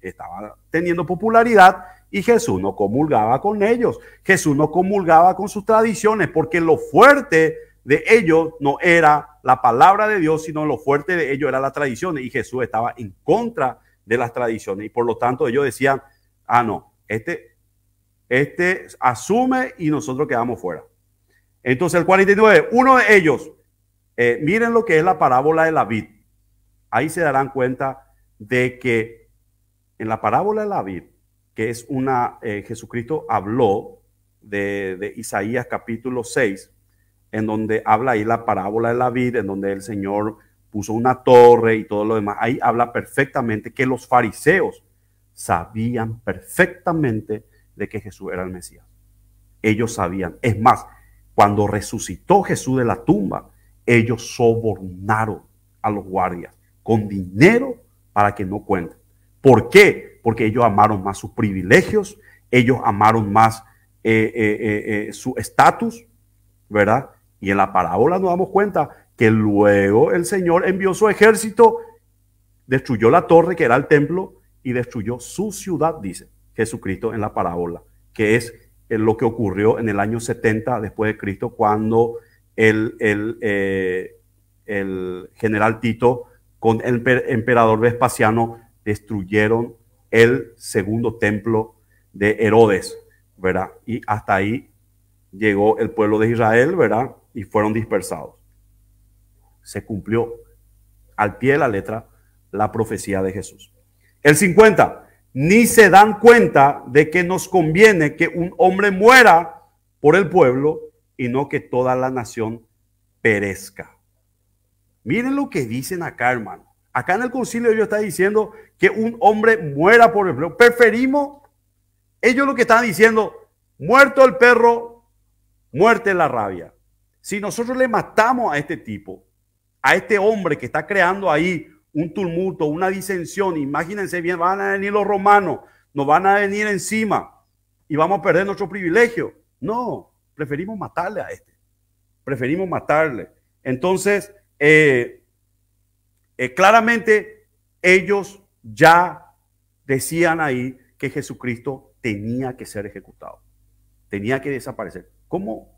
estaba teniendo popularidad y Jesús no comulgaba con ellos. Jesús no comulgaba con sus tradiciones, porque lo fuerte de ellos no era la palabra de Dios, sino lo fuerte de ellos era la tradición, y Jesús estaba en contra de las tradiciones, y por lo tanto ellos decían, no, este asume y nosotros quedamos fuera. Entonces el 49, uno de ellos, miren lo que es la parábola de la vid. Ahí se darán cuenta de que en la parábola de la vid, que es Jesucristo habló de Isaías capítulo 6, en donde habla ahí la parábola de la vid, en donde el Señor puso una torre y todo lo demás. Ahí habla perfectamente que los fariseos sabían perfectamente de que Jesús era el Mesías. Ellos sabían. Es más, cuando resucitó Jesús de la tumba, ellos sobornaron a los guardias con dinero para que no cuenten. ¿Por qué? Porque ellos amaron más sus privilegios, ellos amaron más su estatus, ¿verdad? Y en la parábola nos damos cuenta que luego el Señor envió su ejército, destruyó la torre que era el templo y destruyó su ciudad, dice Jesucristo en la parábola, que es lo que ocurrió en el año 70 después de Cristo, cuando el general Tito con el emperador Vespasiano destruyeron el segundo templo de Herodes, ¿verdad? Y hasta ahí llegó el pueblo de Israel, ¿verdad? Y fueron dispersados. Se cumplió al pie de la letra la profecía de Jesús. El 50, ni se dan cuenta de que nos conviene que un hombre muera por el pueblo y no que toda la nación perezca. Miren lo que dicen acá, hermano. Acá en el concilio ellos están diciendo que un hombre muera por el pueblo. Preferimos, ellos lo que están diciendo, muerto el perro, muerte la rabia. Si nosotros le matamos a este tipo, a este hombre que está creando ahí un tumulto, una disensión, imagínense bien, van a venir los romanos, nos van a venir encima y vamos a perder nuestro privilegio. No, preferimos matarle a este, preferimos matarle. Entonces, claramente ellos ya decían ahí que Jesucristo tenía que ser ejecutado, tenía que desaparecer. ¿Cómo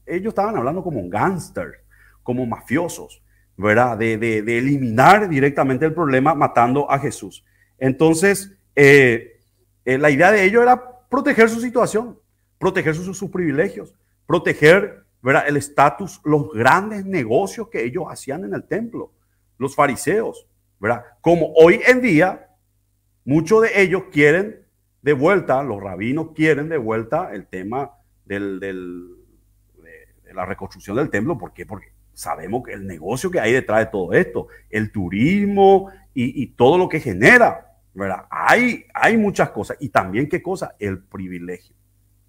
ellos estaban hablando como gángsters, como mafiosos, ¿verdad? De eliminar directamente el problema matando a Jesús. Entonces, la idea de ellos era proteger su situación, proteger sus privilegios, proteger, ¿verdad?, el estatus, los grandes negocios que ellos hacían en el templo, los fariseos, ¿verdad? Como hoy en día, muchos de ellos quieren de vuelta, los rabinos quieren de vuelta el tema de la reconstrucción del templo. ¿Por qué? Porque sabemos que el negocio que hay detrás de todo esto, el turismo y todo lo que genera, ¿verdad? Hay muchas cosas. Y también, ¿qué cosa? El privilegio.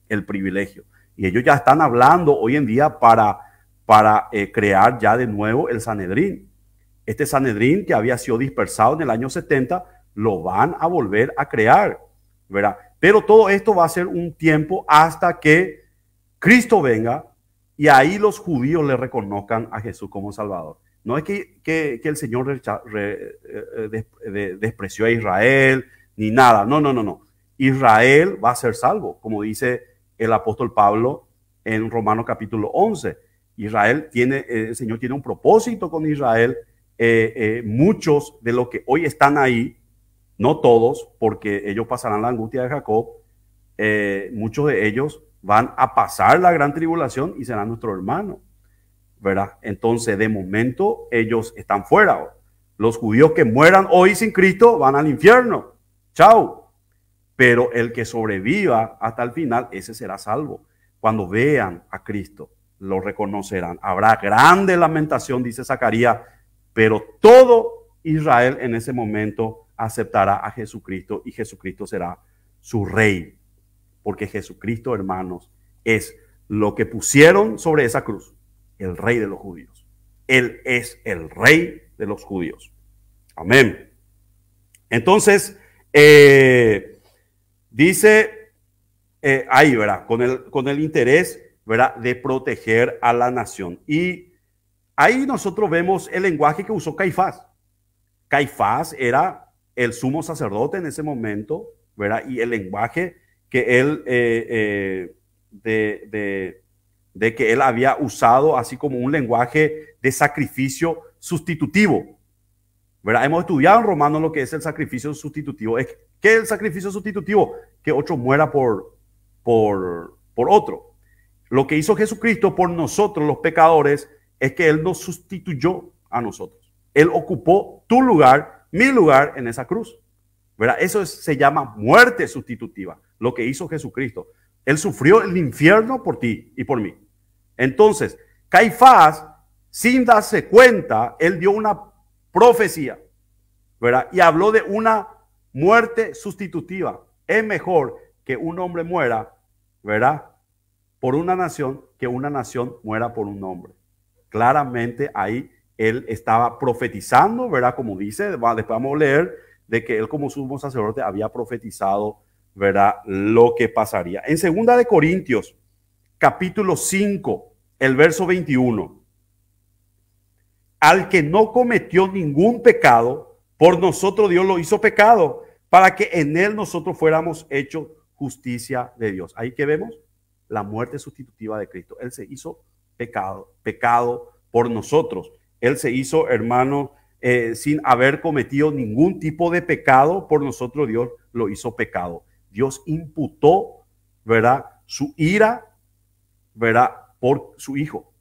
El privilegio. Y ellos ya están hablando hoy en día para crear ya de nuevo el Sanedrín. Este Sanedrín que había sido dispersado en el año 70, lo van a volver a crear, ¿verdad? Pero todo esto va a ser un tiempo hasta que Cristo venga y ahí los judíos le reconozcan a Jesús como Salvador. No es que el Señor despreció a Israel ni nada. No. Israel va a ser salvo, como dice el apóstol Pablo en Romanos capítulo 11. Israel el Señor tiene un propósito con Israel. Muchos de los que hoy están ahí, no todos, porque ellos pasarán la angustia de Jacob, muchos de ellos van a pasar la gran tribulación y serán nuestros hermanos, ¿verdad? Entonces, de momento, ellos están fuera. Los judíos que mueran hoy sin Cristo van al infierno. Chao. Pero el que sobreviva hasta el final, ese será salvo. Cuando vean a Cristo, lo reconocerán. Habrá grande lamentación, dice Zacarías, pero todo Israel en ese momento aceptará a Jesucristo y Jesucristo será su rey. Porque Jesucristo, hermanos, es lo que pusieron sobre esa cruz, el rey de los judíos. Él es el rey de los judíos. Amén. Entonces, dice ahí, ¿verdad? Con el interés, ¿verdad?, de proteger a la nación. Y ahí nosotros vemos el lenguaje que usó Caifás. Caifás era el sumo sacerdote en ese momento, ¿verdad? Y el lenguaje que él, de que él había usado así como un lenguaje de sacrificio sustitutivo, ¿verdad? Hemos estudiado en Romanos lo que es el sacrificio sustitutivo. ¿Qué es el sacrificio sustitutivo? Que otro muera por otro. Lo que hizo Jesucristo por nosotros los pecadores es que Él nos sustituyó a nosotros. Él ocupó tu lugar, mi lugar en esa cruz, ¿verdad? Eso se llama muerte sustitutiva, lo que hizo Jesucristo. Él sufrió el infierno por ti y por mí. Entonces, Caifás, sin darse cuenta, él dio una profecía, ¿verdad? Y habló de una muerte sustitutiva. Es mejor que un hombre muera, ¿verdad?, por una nación, que una nación muera por un hombre. Claramente ahí él estaba profetizando, ¿verdad? Como dice, después vamos a leer de que él como sumo sacerdote había profetizado, ¿verdad?, lo que pasaría. En 2 de Corintios, capítulo 5, el verso 21. Al que no cometió ningún pecado, por nosotros Dios lo hizo pecado, para que en él nosotros fuéramos hechos justicia de Dios. Ahí que vemos la muerte sustitutiva de Cristo. Él se hizo pecado por nosotros. Él se hizo, hermano, sin haber cometido ningún tipo de pecado, por nosotros Dios lo hizo pecado. Dios imputó, ¿verdad?, su ira, ¿verdad?, por su Hijo.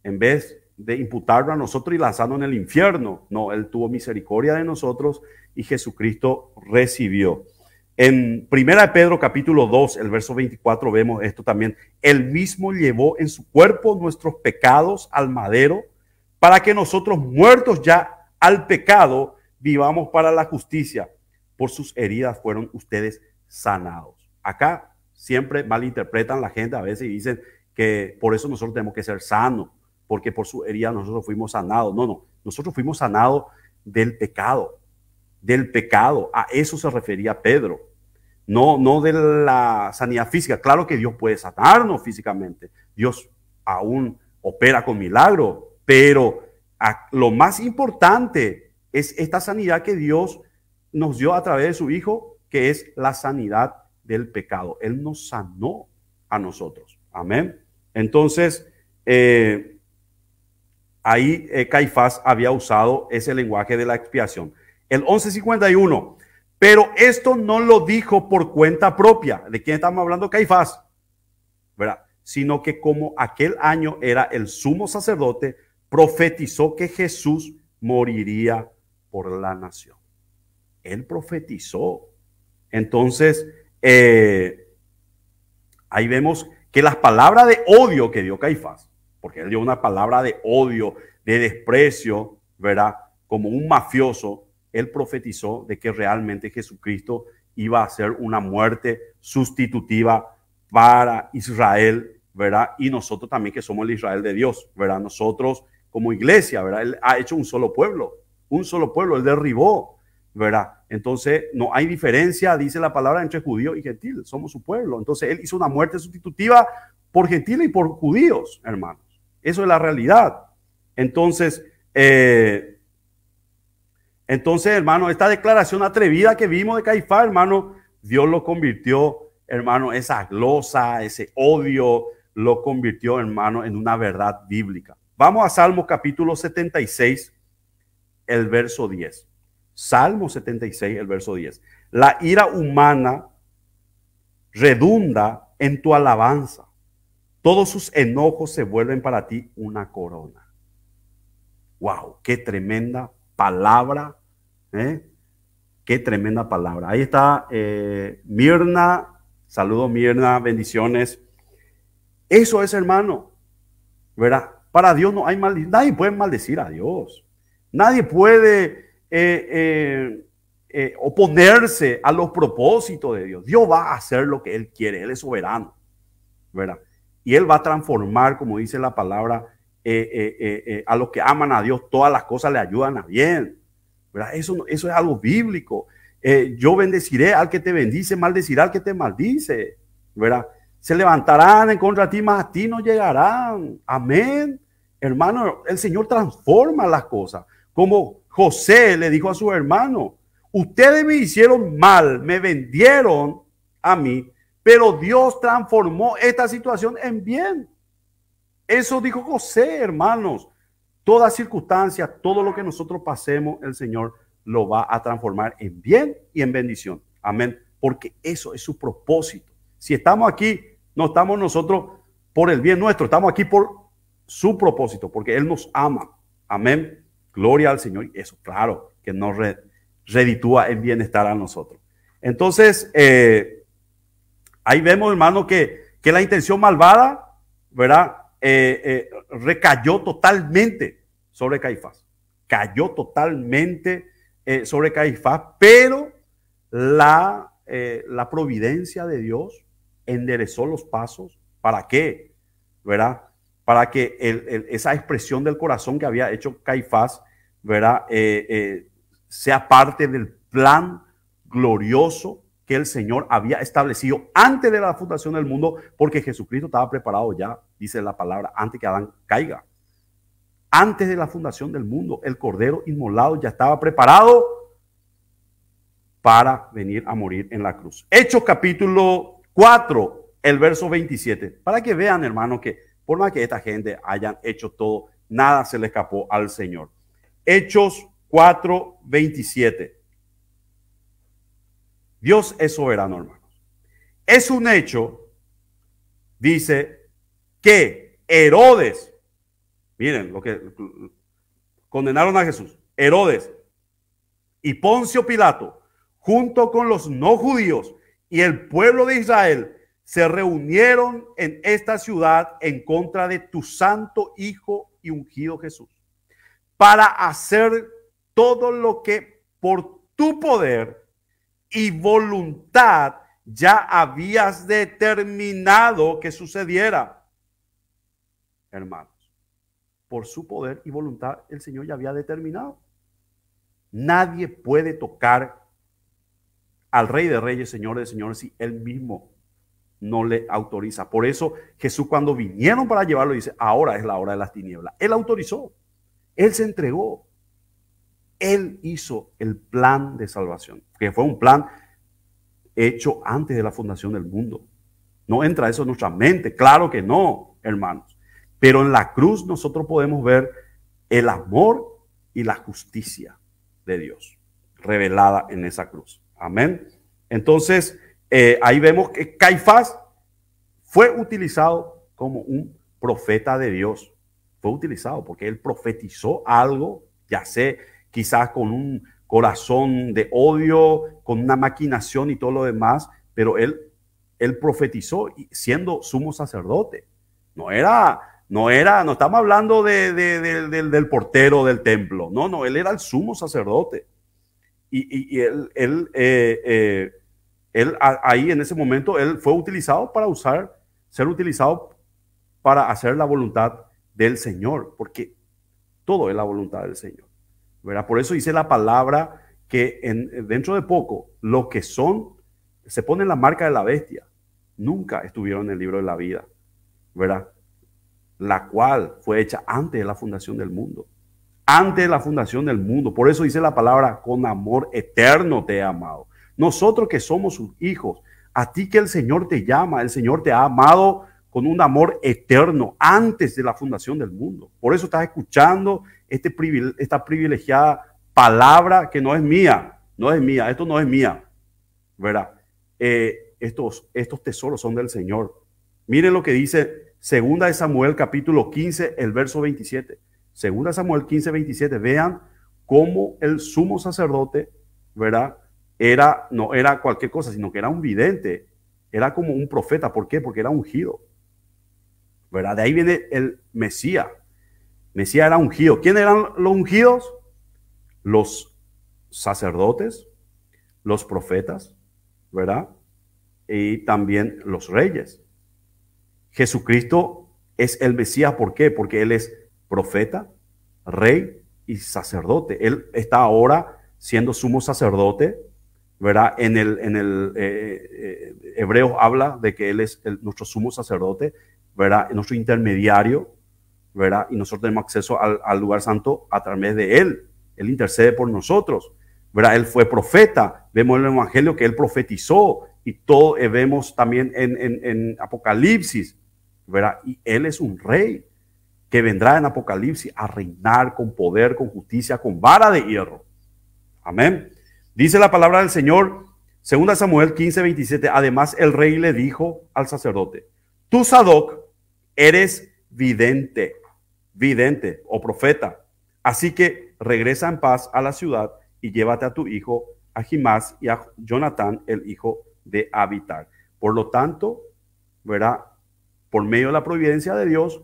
En vez de imputarlo a nosotros y lanzarlo en el infierno, no, Él tuvo misericordia de nosotros y Jesucristo recibió. En 1 Pedro capítulo 2, el verso 24, vemos esto también. Él mismo llevó en su cuerpo nuestros pecados al madero, para que nosotros, muertos ya al pecado, vivamos para la justicia. Por sus heridas fueron ustedes sanados. Acá siempre malinterpretan la gente a veces y dicen que por eso nosotros tenemos que ser sanos, porque por su herida nosotros fuimos sanados. No, no, nosotros fuimos sanados del pecado. Del pecado, a eso se refería Pedro, no de la sanidad física. Claro que Dios puede sanarnos físicamente, Dios aún opera con milagro, pero lo más importante es esta sanidad que Dios nos dio a través de su Hijo, que es la sanidad del pecado. Él nos sanó a nosotros, amén. Entonces, ahí Caifás había usado ese lenguaje de la expiación. El 11:51, pero esto no lo dijo por cuenta propia. ¿De quién estamos hablando? Caifás, ¿verdad? Sino que como aquel año era el sumo sacerdote, profetizó que Jesús moriría por la nación. Él profetizó. Entonces, ahí vemos que las palabras de odio que dio Caifás, porque él dio una palabra de odio, de desprecio, ¿verdad?, como un mafioso, él profetizó de que realmente Jesucristo iba a hacer una muerte sustitutiva para Israel, ¿verdad? Y nosotros también, que somos el Israel de Dios, ¿verdad? Nosotros como iglesia, ¿verdad? Él ha hecho un solo pueblo, él derribó, ¿verdad? Entonces no hay diferencia, dice la palabra, entre judío y gentil, somos su pueblo. Entonces él hizo una muerte sustitutiva por gentiles y por judíos, hermanos. Eso es la realidad. Entonces, hermano, esta declaración atrevida que vimos de Caifás, hermano, Dios lo convirtió, hermano, esa glosa, ese odio, lo convirtió, hermano, en una verdad bíblica. Vamos a Salmos capítulo 76, el verso 10. Salmo 76, el verso 10. La ira humana redunda en tu alabanza. Todos sus enojos se vuelven para ti una corona. Wow, qué tremenda palabra, qué tremenda palabra. Ahí está Mirna, saludos Mirna, bendiciones. Eso es, hermano, ¿verdad? Para Dios no hay maldad, nadie puede maldecir a Dios, nadie puede oponerse a los propósitos de Dios. Dios va a hacer lo que Él quiere, Él es soberano, ¿verdad? Y Él va a transformar, como dice la palabra, a los que aman a Dios, todas las cosas le ayudan a bien, ¿verdad? Eso es algo bíblico. Yo bendeciré al que te bendice, maldeciré al que te maldice, ¿verdad? Se levantarán en contra de ti, mas a ti no llegarán. Amén. Hermano, el Señor transforma las cosas. Como José le dijo a su hermano, ustedes me hicieron mal, me vendieron a mí, pero Dios transformó esta situación en bien. Eso dijo José, hermanos. Toda circunstancia, todo lo que nosotros pasemos, el Señor lo va a transformar en bien y en bendición. Amén. Porque eso es su propósito. Si estamos aquí, no estamos nosotros por el bien nuestro, estamos aquí por su propósito, porque Él nos ama. Amén. Gloria al Señor. Y eso, claro, que nos reditúa en bienestar a nosotros. Entonces, ahí vemos, hermano, que la intención malvada, ¿verdad?, recayó totalmente sobre Caifás. Cayó totalmente sobre Caifás, pero la providencia de Dios enderezó los pasos. ¿Para qué? ¿Verdad? Para que esa expresión del corazón que había hecho Caifás, ¿verdad?, sea parte del plan glorioso que el Señor había establecido antes de la fundación del mundo, porque Jesucristo estaba preparado ya, dice la palabra, antes que Adán caiga. Antes de la fundación del mundo, el Cordero inmolado ya estaba preparado para venir a morir en la cruz. Hechos capítulo 4, el verso 27. Para que vean, hermanos, que por más que esta gente hayan hecho todo, nada se le escapó al Señor. Hechos 4:27. Dios es soberano, hermanos. Es un hecho, dice, que Herodes, miren lo que condenaron a Jesús, Herodes y Poncio Pilato, junto con los no judíos y el pueblo de Israel, se reunieron en esta ciudad en contra de tu santo Hijo y ungido Jesús, para hacer todo lo que por tu poder y voluntad ya habías determinado que sucediera. Hermanos, por su poder y voluntad el Señor ya había determinado. Nadie puede tocar al Rey de Reyes, Señor de Señores, si Él mismo no le autoriza. Por eso Jesús, cuando vinieron para llevarlo, dice, ahora es la hora de las tinieblas. Él autorizó, Él se entregó, Él hizo el plan de salvación, que fue un plan hecho antes de la fundación del mundo. No entra eso en nuestra mente, claro que no, hermanos. Pero en la cruz nosotros podemos ver el amor y la justicia de Dios revelada en esa cruz. Amén. Entonces, ahí vemos que Caifás fue utilizado como un profeta de Dios. Fue utilizado porque él profetizó algo, ya sé, quizás con un corazón de odio, con una maquinación y todo lo demás, pero él profetizó siendo sumo sacerdote. No estamos hablando del portero del templo. No, él era el sumo sacerdote. Y él ahí en ese momento, él fue utilizado ser utilizado para hacer la voluntad del Señor, porque todo es la voluntad del Señor, ¿verdad? Por eso dice la palabra que dentro de poco, los que se ponen la marca de la bestia, nunca estuvieron en el libro de la vida, ¿verdad? La cual fue hecha antes de la fundación del mundo. Antes de la fundación del mundo. Por eso dice la palabra, con amor eterno te he amado. Nosotros que somos sus hijos, a ti que el Señor te llama, el Señor te ha amado con un amor eterno antes de la fundación del mundo. Por eso estás escuchando esta privilegiada palabra que no es mía, esto no es mía, ¿verdad? Estos tesoros son del Señor. Miren lo que dice 2 de Samuel capítulo 15, el verso 27. 2 de Samuel 15, 27. Vean cómo el sumo sacerdote, ¿verdad? No era cualquier cosa, sino que era un vidente. Era como un profeta. ¿Por qué? Porque era ungido, ¿verdad? De ahí viene el Mesías. Mesías era ungido. ¿Quién eran los ungidos? Los sacerdotes, los profetas, ¿verdad? Y también los reyes. Jesucristo es el Mesías. ¿Por qué? Porque Él es profeta, rey y sacerdote. Él está ahora siendo sumo sacerdote, ¿verdad? En el Hebreos habla de que Él es nuestro sumo sacerdote, ¿verdad? Nuestro intermediario, ¿verdad? Y nosotros tenemos acceso al lugar santo a través de Él. Él intercede por nosotros, ¿verdad? Él fue profeta. Vemos en el Evangelio que Él profetizó y todo vemos también en Apocalipsis, ¿verdad? Y Él es un rey que vendrá en Apocalipsis a reinar con poder, con justicia, con vara de hierro. Amén. Dice la palabra del Señor, 2 Samuel 15, 27. Además, el rey le dijo al sacerdote: tú, Sadoc, eres vidente o profeta. Así que regresa en paz a la ciudad y llévate a tu hijo Ahimás y a Jonatán, el hijo de Abital. Por lo tanto, ¿verdad? Por medio de la providencia de Dios,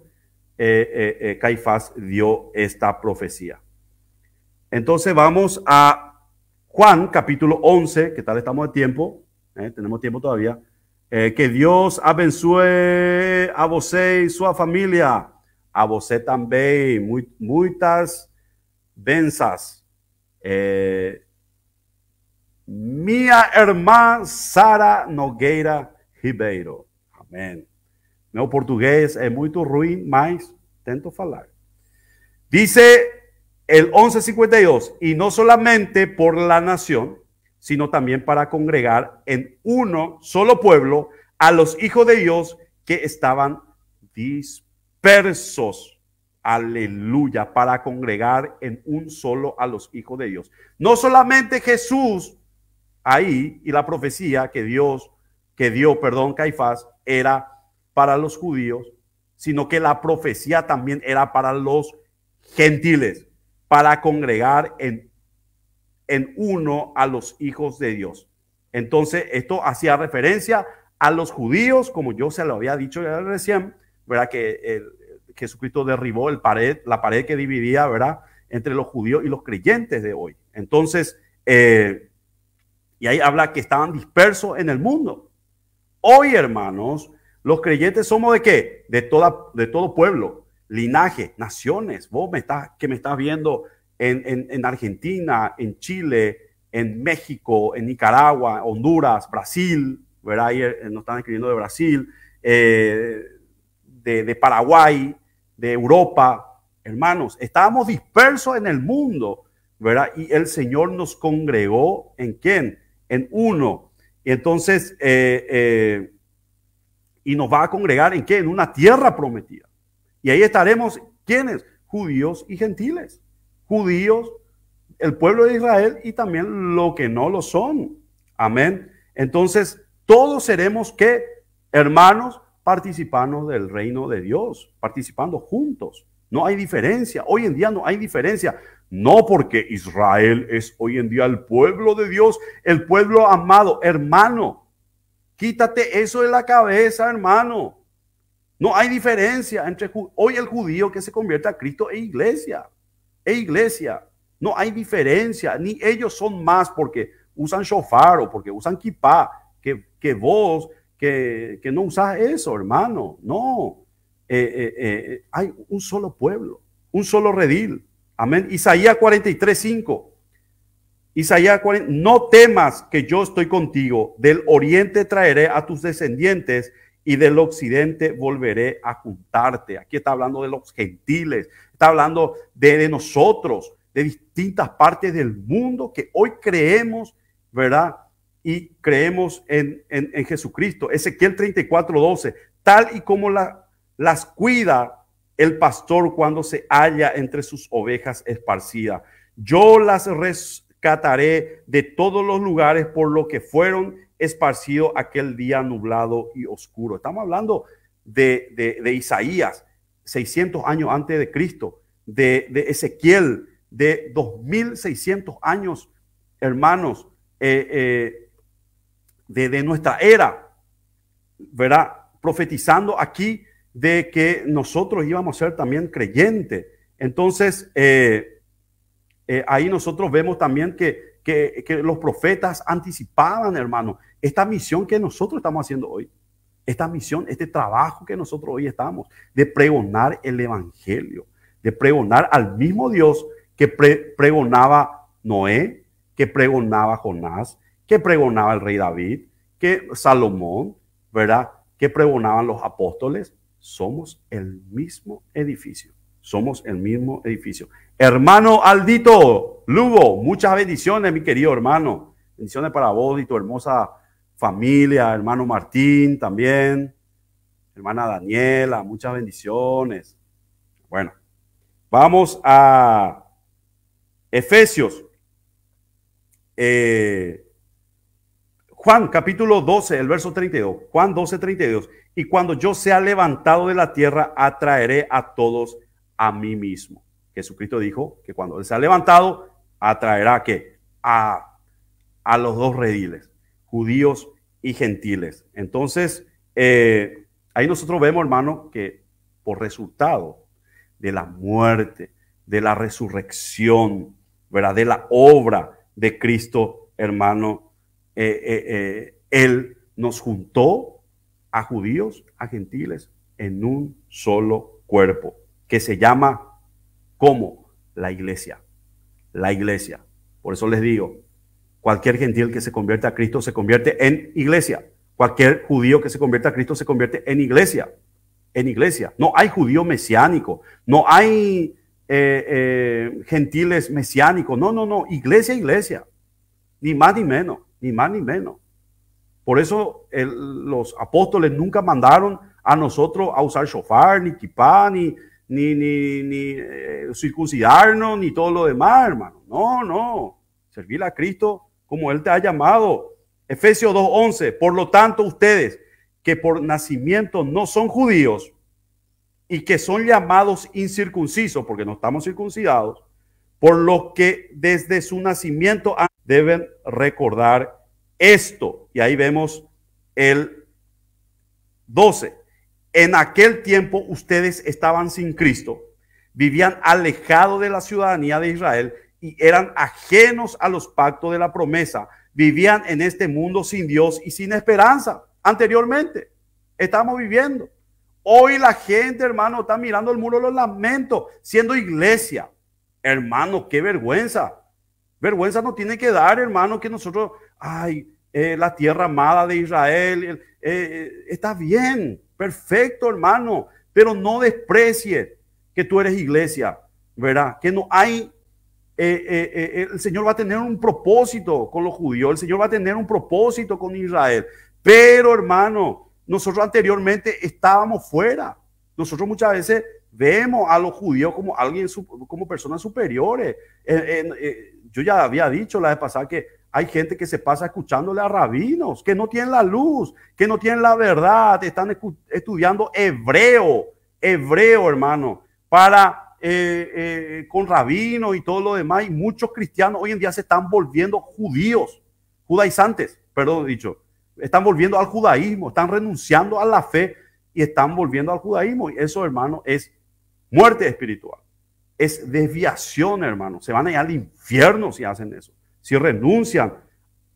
Caifás dio esta profecía. Entonces vamos a Juan capítulo 11. ¿Qué tal estamos de tiempo? Tenemos tiempo todavía. Que Dios abençoe a você y su familia. A você también. Muitas bênçãos. Minha irmã Sara Nogueira Ribeiro. Amém. Meu português é muito ruim, mas tento falar. Dice el 11:52, y no solamente por la nación, sino también para congregar en uno solo pueblo a los hijos de Dios que estaban dispersos aleluya, para congregar en un solo a los hijos de Dios. No solamente Jesús ahí y la profecía que dio, Caifás, era para los judíos, sino que la profecía también era para los gentiles, para congregar en uno a los hijos de Dios. Entonces, esto hacía referencia a los judíos, como yo se lo había dicho ya recién, ¿verdad? Que Jesucristo derribó la pared que dividía, ¿verdad?, entre los judíos y los creyentes de hoy. Entonces, y ahí habla que estaban dispersos en el mundo. Hoy, hermanos, los creyentes somos ¿de qué? De todo pueblo, linaje, naciones. Vos que me estás viendo en Argentina, en Chile, en México, en Nicaragua, Honduras, Brasil, ¿verdad? Ahí nos están escribiendo de Brasil, de Paraguay, de Europa. Hermanos, estábamos dispersos en el mundo, ¿verdad? Y el Señor nos congregó ¿en quién? En uno. Y entonces, y nos va a congregar ¿en qué? En una tierra prometida. Y ahí estaremos, ¿quiénes? Judíos y gentiles. Judíos, el pueblo de Israel y también lo que no lo son. Amén. Entonces, todos seremos ¿qué? Hermanos, participando del reino de Dios, participando juntos. No hay diferencia. Hoy en día no hay diferencia. No porque Israel es hoy en día el pueblo de Dios, el pueblo amado. Hermano, quítate eso de la cabeza, hermano. No hay diferencia entre hoy el judío que se convierte a Cristo e iglesia. No hay diferencia. Ni ellos son más porque usan shofar o porque usan kipá que vos que no usas eso, hermano. No. Hay un solo pueblo, un solo redil. Amén. Isaías 43:5. Isaías 40, no temas que yo estoy contigo. Del oriente traeré a tus descendientes y del occidente volveré a juntarte. Aquí está hablando de los gentiles. Está hablando de nosotros, de distintas partes del mundo que hoy creemos, ¿verdad? Y creemos en Jesucristo. Ezequiel 34:12. Tal y como las cuida el pastor cuando se halla entre sus ovejas esparcidas. Yo las rescataré de todos los lugares por lo que fueron esparcidos aquel día nublado y oscuro. Estamos hablando de Isaías, 600 años antes de Cristo, de Ezequiel, de 2600 años, hermanos, de nuestra era, ¿verdad? Profetizando aquí de que nosotros íbamos a ser también creyentes. Entonces, ahí nosotros vemos también que los profetas anticipaban, hermano, esta misión que nosotros estamos haciendo hoy. Esta misión, este trabajo que nosotros hoy estamos, de pregonar el evangelio, de pregonar al mismo Dios que pregonaba Noé, que pregonaba Jonás, que pregonaba el rey David, que Salomón, ¿verdad? Que pregonaban los apóstoles. Somos el mismo edificio. Somos el mismo edificio. Hermano Aldito Lugo, muchas bendiciones, mi querido hermano. Bendiciones para vos y tu hermosa familia. Hermano Martín también. Hermana Daniela, muchas bendiciones. Bueno, vamos a Efesios. Juan capítulo 12, el verso 32. Juan 12, 32. Y cuando yo sea levantado de la tierra, atraeré a todos a mí mismo. Jesucristo dijo que cuando él sea levantado, atraerá ¿qué? A los dos rediles, judíos y gentiles. Entonces, ahí nosotros vemos, hermano, que por resultado de la muerte, de la resurrección, ¿verdad? De la obra de Cristo, hermano, él nos juntó a judíos, a gentiles, en un solo cuerpo, que se llama, ¿cómo? La iglesia. La iglesia. Por eso les digo, cualquier gentil que se convierte a Cristo se convierte en iglesia. Cualquier judío que se convierte a Cristo se convierte en iglesia. En iglesia. No hay judío mesiánico. No hay gentiles mesiánicos. No, no, no. Iglesia, iglesia. Ni más ni menos. Ni más ni menos. Por eso los apóstoles nunca mandaron a nosotros a usar shofar, ni kipá, ni ni circuncidarnos, ni todo lo demás, hermano. No, no. Servir a Cristo como Él te ha llamado. Efesios 2:11. Por lo tanto, ustedes que por nacimiento no son judíos y que son llamados incircuncisos, porque no estamos circuncidados, por lo que desde su nacimiento deben recordar esto. Y ahí vemos el 12. En aquel tiempo ustedes estaban sin Cristo, vivían alejados de la ciudadanía de Israel y eran ajenos a los pactos de la promesa. Vivían en este mundo sin Dios y sin esperanza. Anteriormente estamos viviendo. Hoy la gente, hermano, está mirando el muro de los lamentos, siendo iglesia. Hermano, qué vergüenza. Vergüenza nos tiene que dar, hermano, que nosotros, la tierra amada de Israel, está bien, perfecto, hermano, pero no desprecie que tú eres iglesia, ¿verdad? Que no hay, el Señor va a tener un propósito con los judíos, el Señor va a tener un propósito con Israel, pero, hermano, nosotros anteriormente estábamos fuera. Nosotros muchas veces vemos a los judíos como alguien, como personas superiores. Yo ya había dicho la vez pasada que hay gente que se pasa escuchándole a rabinos, que no tienen la luz, que no tienen la verdad, están estudiando hebreo, hermano, con rabinos y todo lo demás. Y muchos cristianos hoy en día se están volviendo judíos, judaizantes, perdón dicho. Están volviendo al judaísmo, están renunciando a la fe y están volviendo al judaísmo. Y eso, hermano, es muerte espiritual. Es desviación, hermano. Se van a ir al infierno si hacen eso. Si renuncian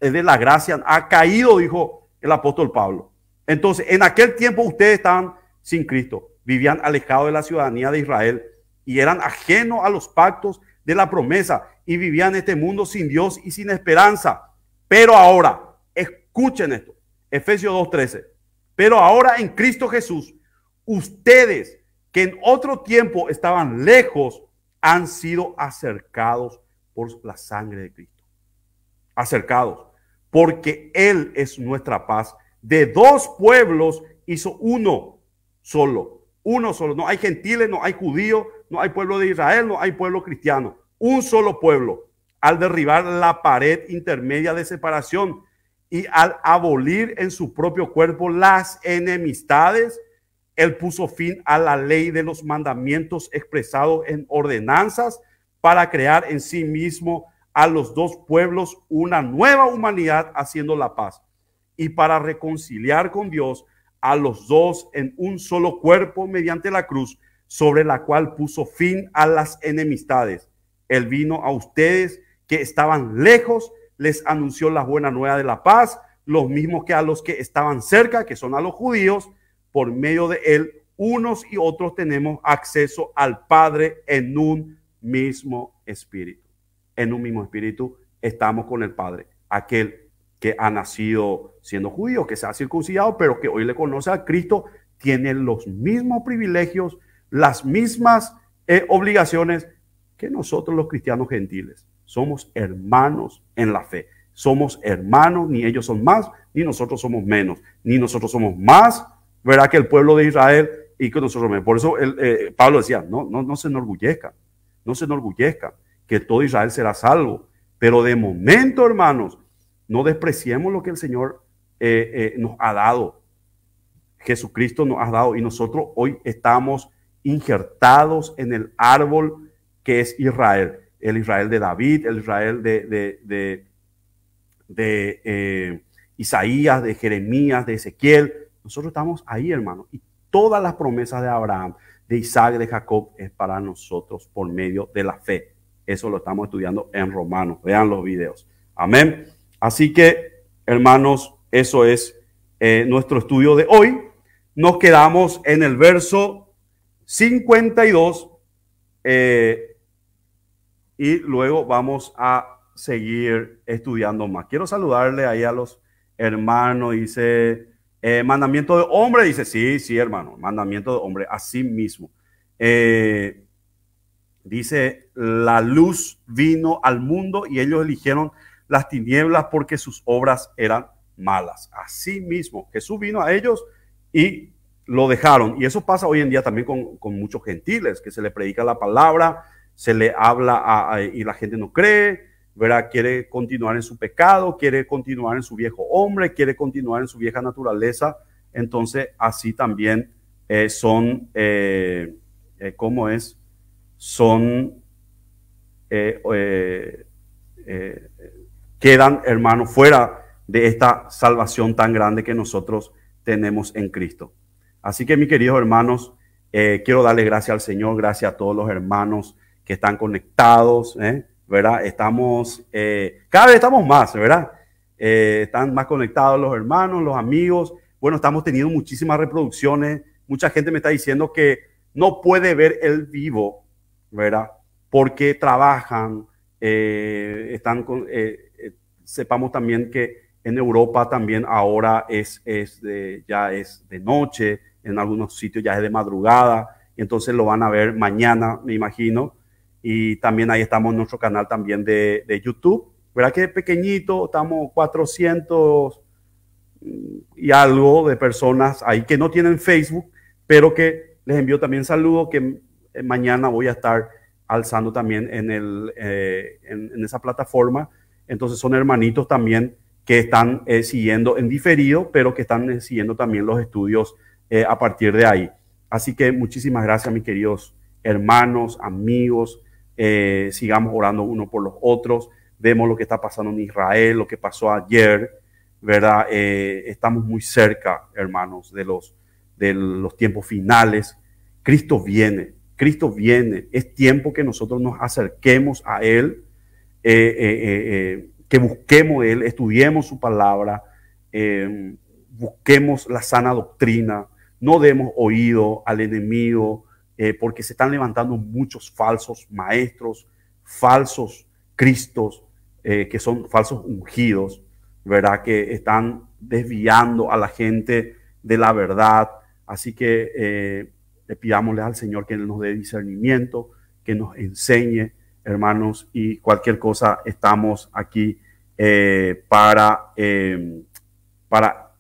de la gracia. Ha caído, dijo el apóstol Pablo. Entonces, en aquel tiempo ustedes estaban sin Cristo. Vivían alejados de la ciudadanía de Israel y eran ajenos a los pactos de la promesa. Y vivían en este mundo sin Dios y sin esperanza. Pero ahora, escuchen esto. Efesios 2:13. Pero ahora en Cristo Jesús, ustedes que en otro tiempo estaban lejos, han sido acercados por la sangre de Cristo. Acercados. Porque Él es nuestra paz. De dos pueblos hizo uno solo. Uno solo. No hay gentiles, no hay judíos, no hay pueblo de Israel, no hay pueblo cristiano. Un solo pueblo. Al derribar la pared intermedia de separación, y al abolir en su propio cuerpo las enemistades, Él puso fin a la ley de los mandamientos expresados en ordenanzas para crear en sí mismo a los dos pueblos una nueva humanidad haciendo la paz y para reconciliar con Dios a los dos en un solo cuerpo mediante la cruz, sobre la cual puso fin a las enemistades. Él vino a ustedes que estaban lejos, les anunció la buena nueva de la paz, los mismos que a los que estaban cerca, que son a los judíos. Por medio de Él, unos y otros tenemos acceso al Padre en un mismo espíritu. En un mismo espíritu estamos con el Padre, aquel que ha nacido siendo judío, que se ha circuncidado, pero que hoy le conoce a Cristo, tiene los mismos privilegios, las mismas obligaciones que nosotros los cristianos gentiles. Somos hermanos en la fe. Somos hermanos, ni ellos son más, ni nosotros somos menos, ni nosotros somos más, ¿verdad?, que el pueblo de Israel y que nosotros menos. Por eso Pablo decía, no se enorgullezcan, no se enorgullezcan, que todo Israel será salvo. Pero de momento, hermanos, no despreciemos lo que el Señor nos ha dado. Jesucristo nos ha dado y nosotros hoy estamos injertados en el árbol que es Israel. El Israel de David, el Israel de Isaías, de Jeremías, de Ezequiel. Nosotros estamos ahí, hermano. Y todas las promesas de Abraham, de Isaac, de Jacob, es para nosotros por medio de la fe. Eso lo estamos estudiando en Romanos. Vean los videos. Amén. Así que, hermanos, eso es nuestro estudio de hoy. Nos quedamos en el verso 52. Y luego vamos a seguir estudiando más. Quiero saludarle ahí a los hermanos. Dice, mandamiento de hombre. Dice, sí, hermano, mandamiento de hombre, así mismo. Dice, la luz vino al mundo y ellos eligieron las tinieblas porque sus obras eran malas. Así mismo, Jesús vino a ellos y lo dejaron. Y eso pasa hoy en día también con muchos gentiles, que se le predica la palabra, se le habla y la gente no cree, ¿verdad? Quiere continuar en su pecado, quiere continuar en su viejo hombre, quiere continuar en su vieja naturaleza. Entonces, así también son, ¿cómo es? Son, quedan, hermanos, fuera de esta salvación tan grande que nosotros tenemos en Cristo. Así que, mis queridos hermanos, quiero darle gracias al Señor, gracias a todos los hermanos que están conectados, ¿verdad? Estamos, cada vez estamos más, ¿verdad? Están más conectados los hermanos, los amigos. Bueno, estamos teniendo muchísimas reproducciones. Mucha gente me está diciendo que no puede ver el vivo, ¿verdad? Porque trabajan, sepamos también que en Europa también ahora ya es de noche, en algunos sitios ya es de madrugada, y entonces lo van a ver mañana, me imagino. Y también ahí estamos en nuestro canal también de YouTube, ¿verdad? Que es pequeñito, estamos 400 y algo de personas ahí que no tienen Facebook, pero que les envío también saludos, que mañana voy a estar alzando también en esa plataforma. Entonces son hermanitos también que están siguiendo en diferido, pero que están siguiendo también los estudios a partir de ahí. Así que muchísimas gracias, mis queridos hermanos, amigos. Sigamos orando uno por los otros. Vemos lo que está pasando en Israel, lo que pasó ayer, ¿verdad? Estamos muy cerca, hermanos, de los tiempos finales. Cristo viene. Es tiempo que nosotros nos acerquemos a Él, que busquemos de Él, estudiemos su palabra, busquemos la sana doctrina, no demos oído al enemigo, porque se están levantando muchos falsos maestros, falsos cristos, que son falsos ungidos, ¿verdad? Que están desviando a la gente de la verdad. Así que le pidámosle al Señor que Él nos dé discernimiento, que nos enseñe, hermanos, y cualquier cosa estamos aquí para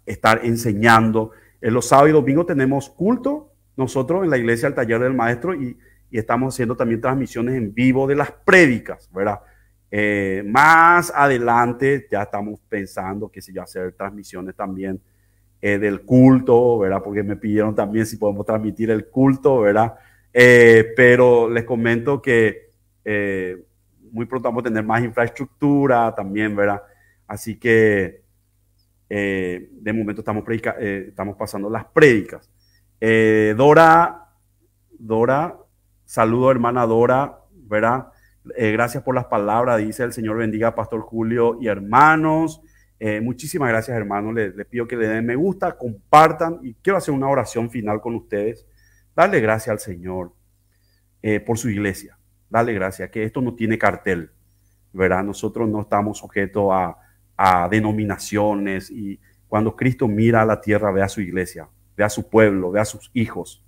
estar enseñando. En los sábados y domingos tenemos culto, nosotros en la iglesia del Taller del Maestro, y estamos haciendo también transmisiones en vivo de las prédicas, ¿verdad? Más adelante ya estamos pensando que si yo hacer transmisiones también del culto, ¿verdad? Porque me pidieron también si podemos transmitir el culto, ¿verdad? Pero les comento que muy pronto vamos a tener más infraestructura también, ¿verdad? Así que de momento estamos pasando las prédicas. Dora, saludo hermana Dora, ¿verdad? Gracias por las palabras, dice el Señor bendiga a Pastor Julio y hermanos. Muchísimas gracias, hermanos. Les pido que le den me gusta, compartan, y quiero hacer una oración final con ustedes. Darle gracias al Señor por su iglesia. Darle gracias, que esto no tiene cartel, ¿verdad? Nosotros no estamos sujetos a denominaciones, y cuando Cristo mira a la tierra, ve a su iglesia, ve a su pueblo, ve a sus hijos.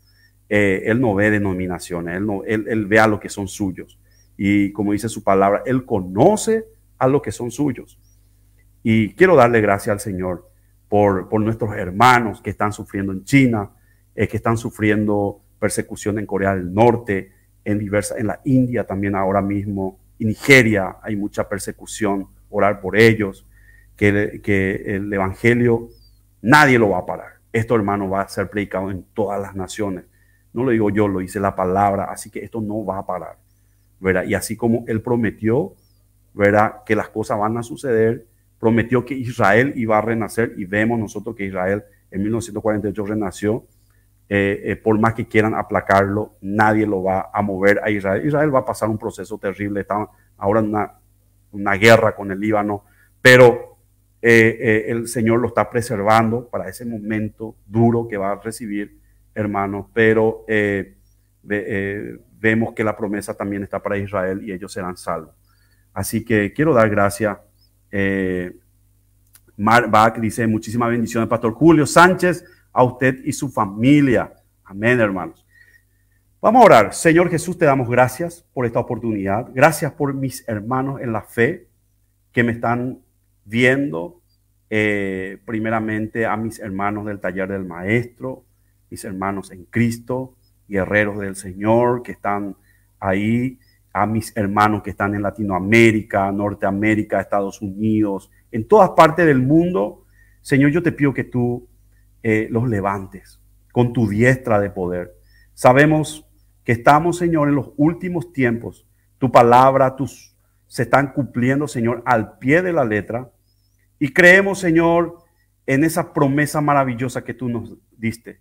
Él no ve denominaciones, él ve a lo que son suyos. Y como dice su palabra, Él conoce a lo que son suyos. Y quiero darle gracias al Señor por nuestros hermanos que están sufriendo en China, que están sufriendo persecución en Corea del Norte, en la India también ahora mismo, en Nigeria hay mucha persecución. Orar por ellos, que el evangelio nadie lo va a parar. Esto, hermano, va a ser predicado en todas las naciones. No lo digo yo, lo dice la palabra, así que esto no va a parar, ¿verdad? Y así como Él prometió, ¿verdad?, que las cosas van a suceder, prometió que Israel iba a renacer, y vemos nosotros que Israel en 1948 renació. Por más que quieran aplacarlo, nadie lo va a mover a Israel. Israel va a pasar un proceso terrible, está ahora en una guerra con el Líbano, pero el Señor lo está preservando para ese momento duro que va a recibir, hermanos, pero vemos que la promesa también está para Israel y ellos serán salvos. Así que quiero dar gracias. Mar Bach dice: muchísimas bendiciones, Pastor Julio Sánchez, a usted y su familia. Amén, hermanos. Vamos a orar. Señor Jesús, te damos gracias por esta oportunidad. Gracias por mis hermanos en la fe que me están viendo. Primeramente a mis hermanos del Taller del Maestro, mis hermanos en Cristo, guerreros del Señor que están ahí, a mis hermanos que están en Latinoamérica, Norteamérica, Estados Unidos, en todas partes del mundo. Señor, yo te pido que tú los levantes con tu diestra de poder. Sabemos que estamos, Señor, en los últimos tiempos. Tu palabra, se están cumpliendo, Señor, al pie de la letra. Y creemos, Señor, en esa promesa maravillosa que tú nos diste.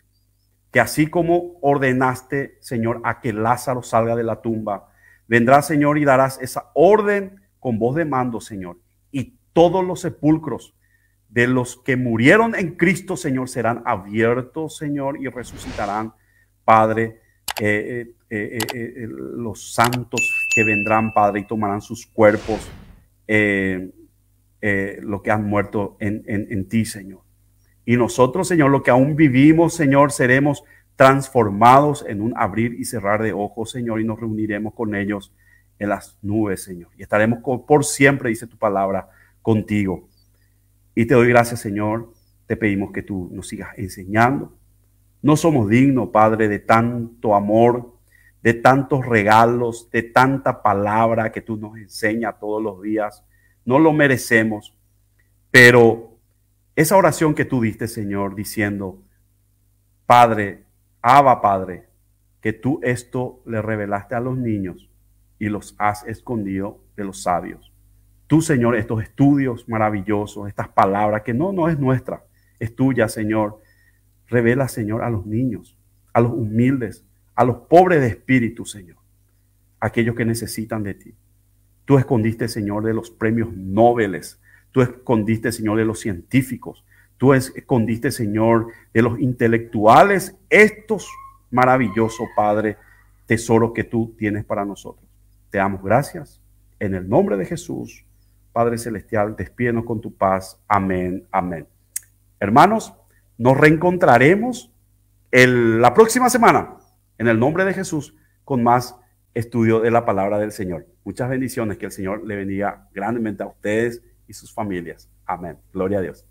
Que así como ordenaste, Señor, a que Lázaro salga de la tumba, vendrás, Señor, y darás esa orden con voz de mando, Señor. Y todos los sepulcros de los que murieron en Cristo, Señor, serán abiertos, Señor, y resucitarán, Padre, los santos que vendrán, Padre, y tomarán sus cuerpos, lo que han muerto en ti, Señor. Y nosotros, Señor, lo que aún vivimos, Señor, seremos transformados en un abrir y cerrar de ojos, Señor, y nos reuniremos con ellos en las nubes, Señor. Y estaremos por siempre, dice tu palabra, contigo. Y te doy gracias, Señor. Te pedimos que tú nos sigas enseñando. No somos dignos, Padre, de tanto amor, de tantos regalos, de tanta palabra que tú nos enseñas todos los días. No lo merecemos, pero esa oración que tú diste, Señor, diciendo, Padre, Abba, Padre, que tú esto le revelaste a los niños y los has escondido de los sabios. Tú, Señor, estos estudios maravillosos, estas palabras que no es nuestra, es tuya, Señor. Revela, Señor, a los niños, a los humildes, a los pobres de espíritu, Señor, aquellos que necesitan de ti. Tú escondiste, Señor, de los premios Nobel. Tú escondiste, Señor, de los científicos. Tú escondiste, Señor, de los intelectuales, estos maravillosos, Padre, tesoros que tú tienes para nosotros. Te damos gracias. En el nombre de Jesús, Padre Celestial, despídenos con tu paz. Amén, amén. Hermanos, nos reencontraremos la próxima semana, en el nombre de Jesús, con más estudio de la palabra del Señor. Muchas bendiciones. Que el Señor le bendiga grandemente a ustedes y sus familias. Amén. Gloria a Dios.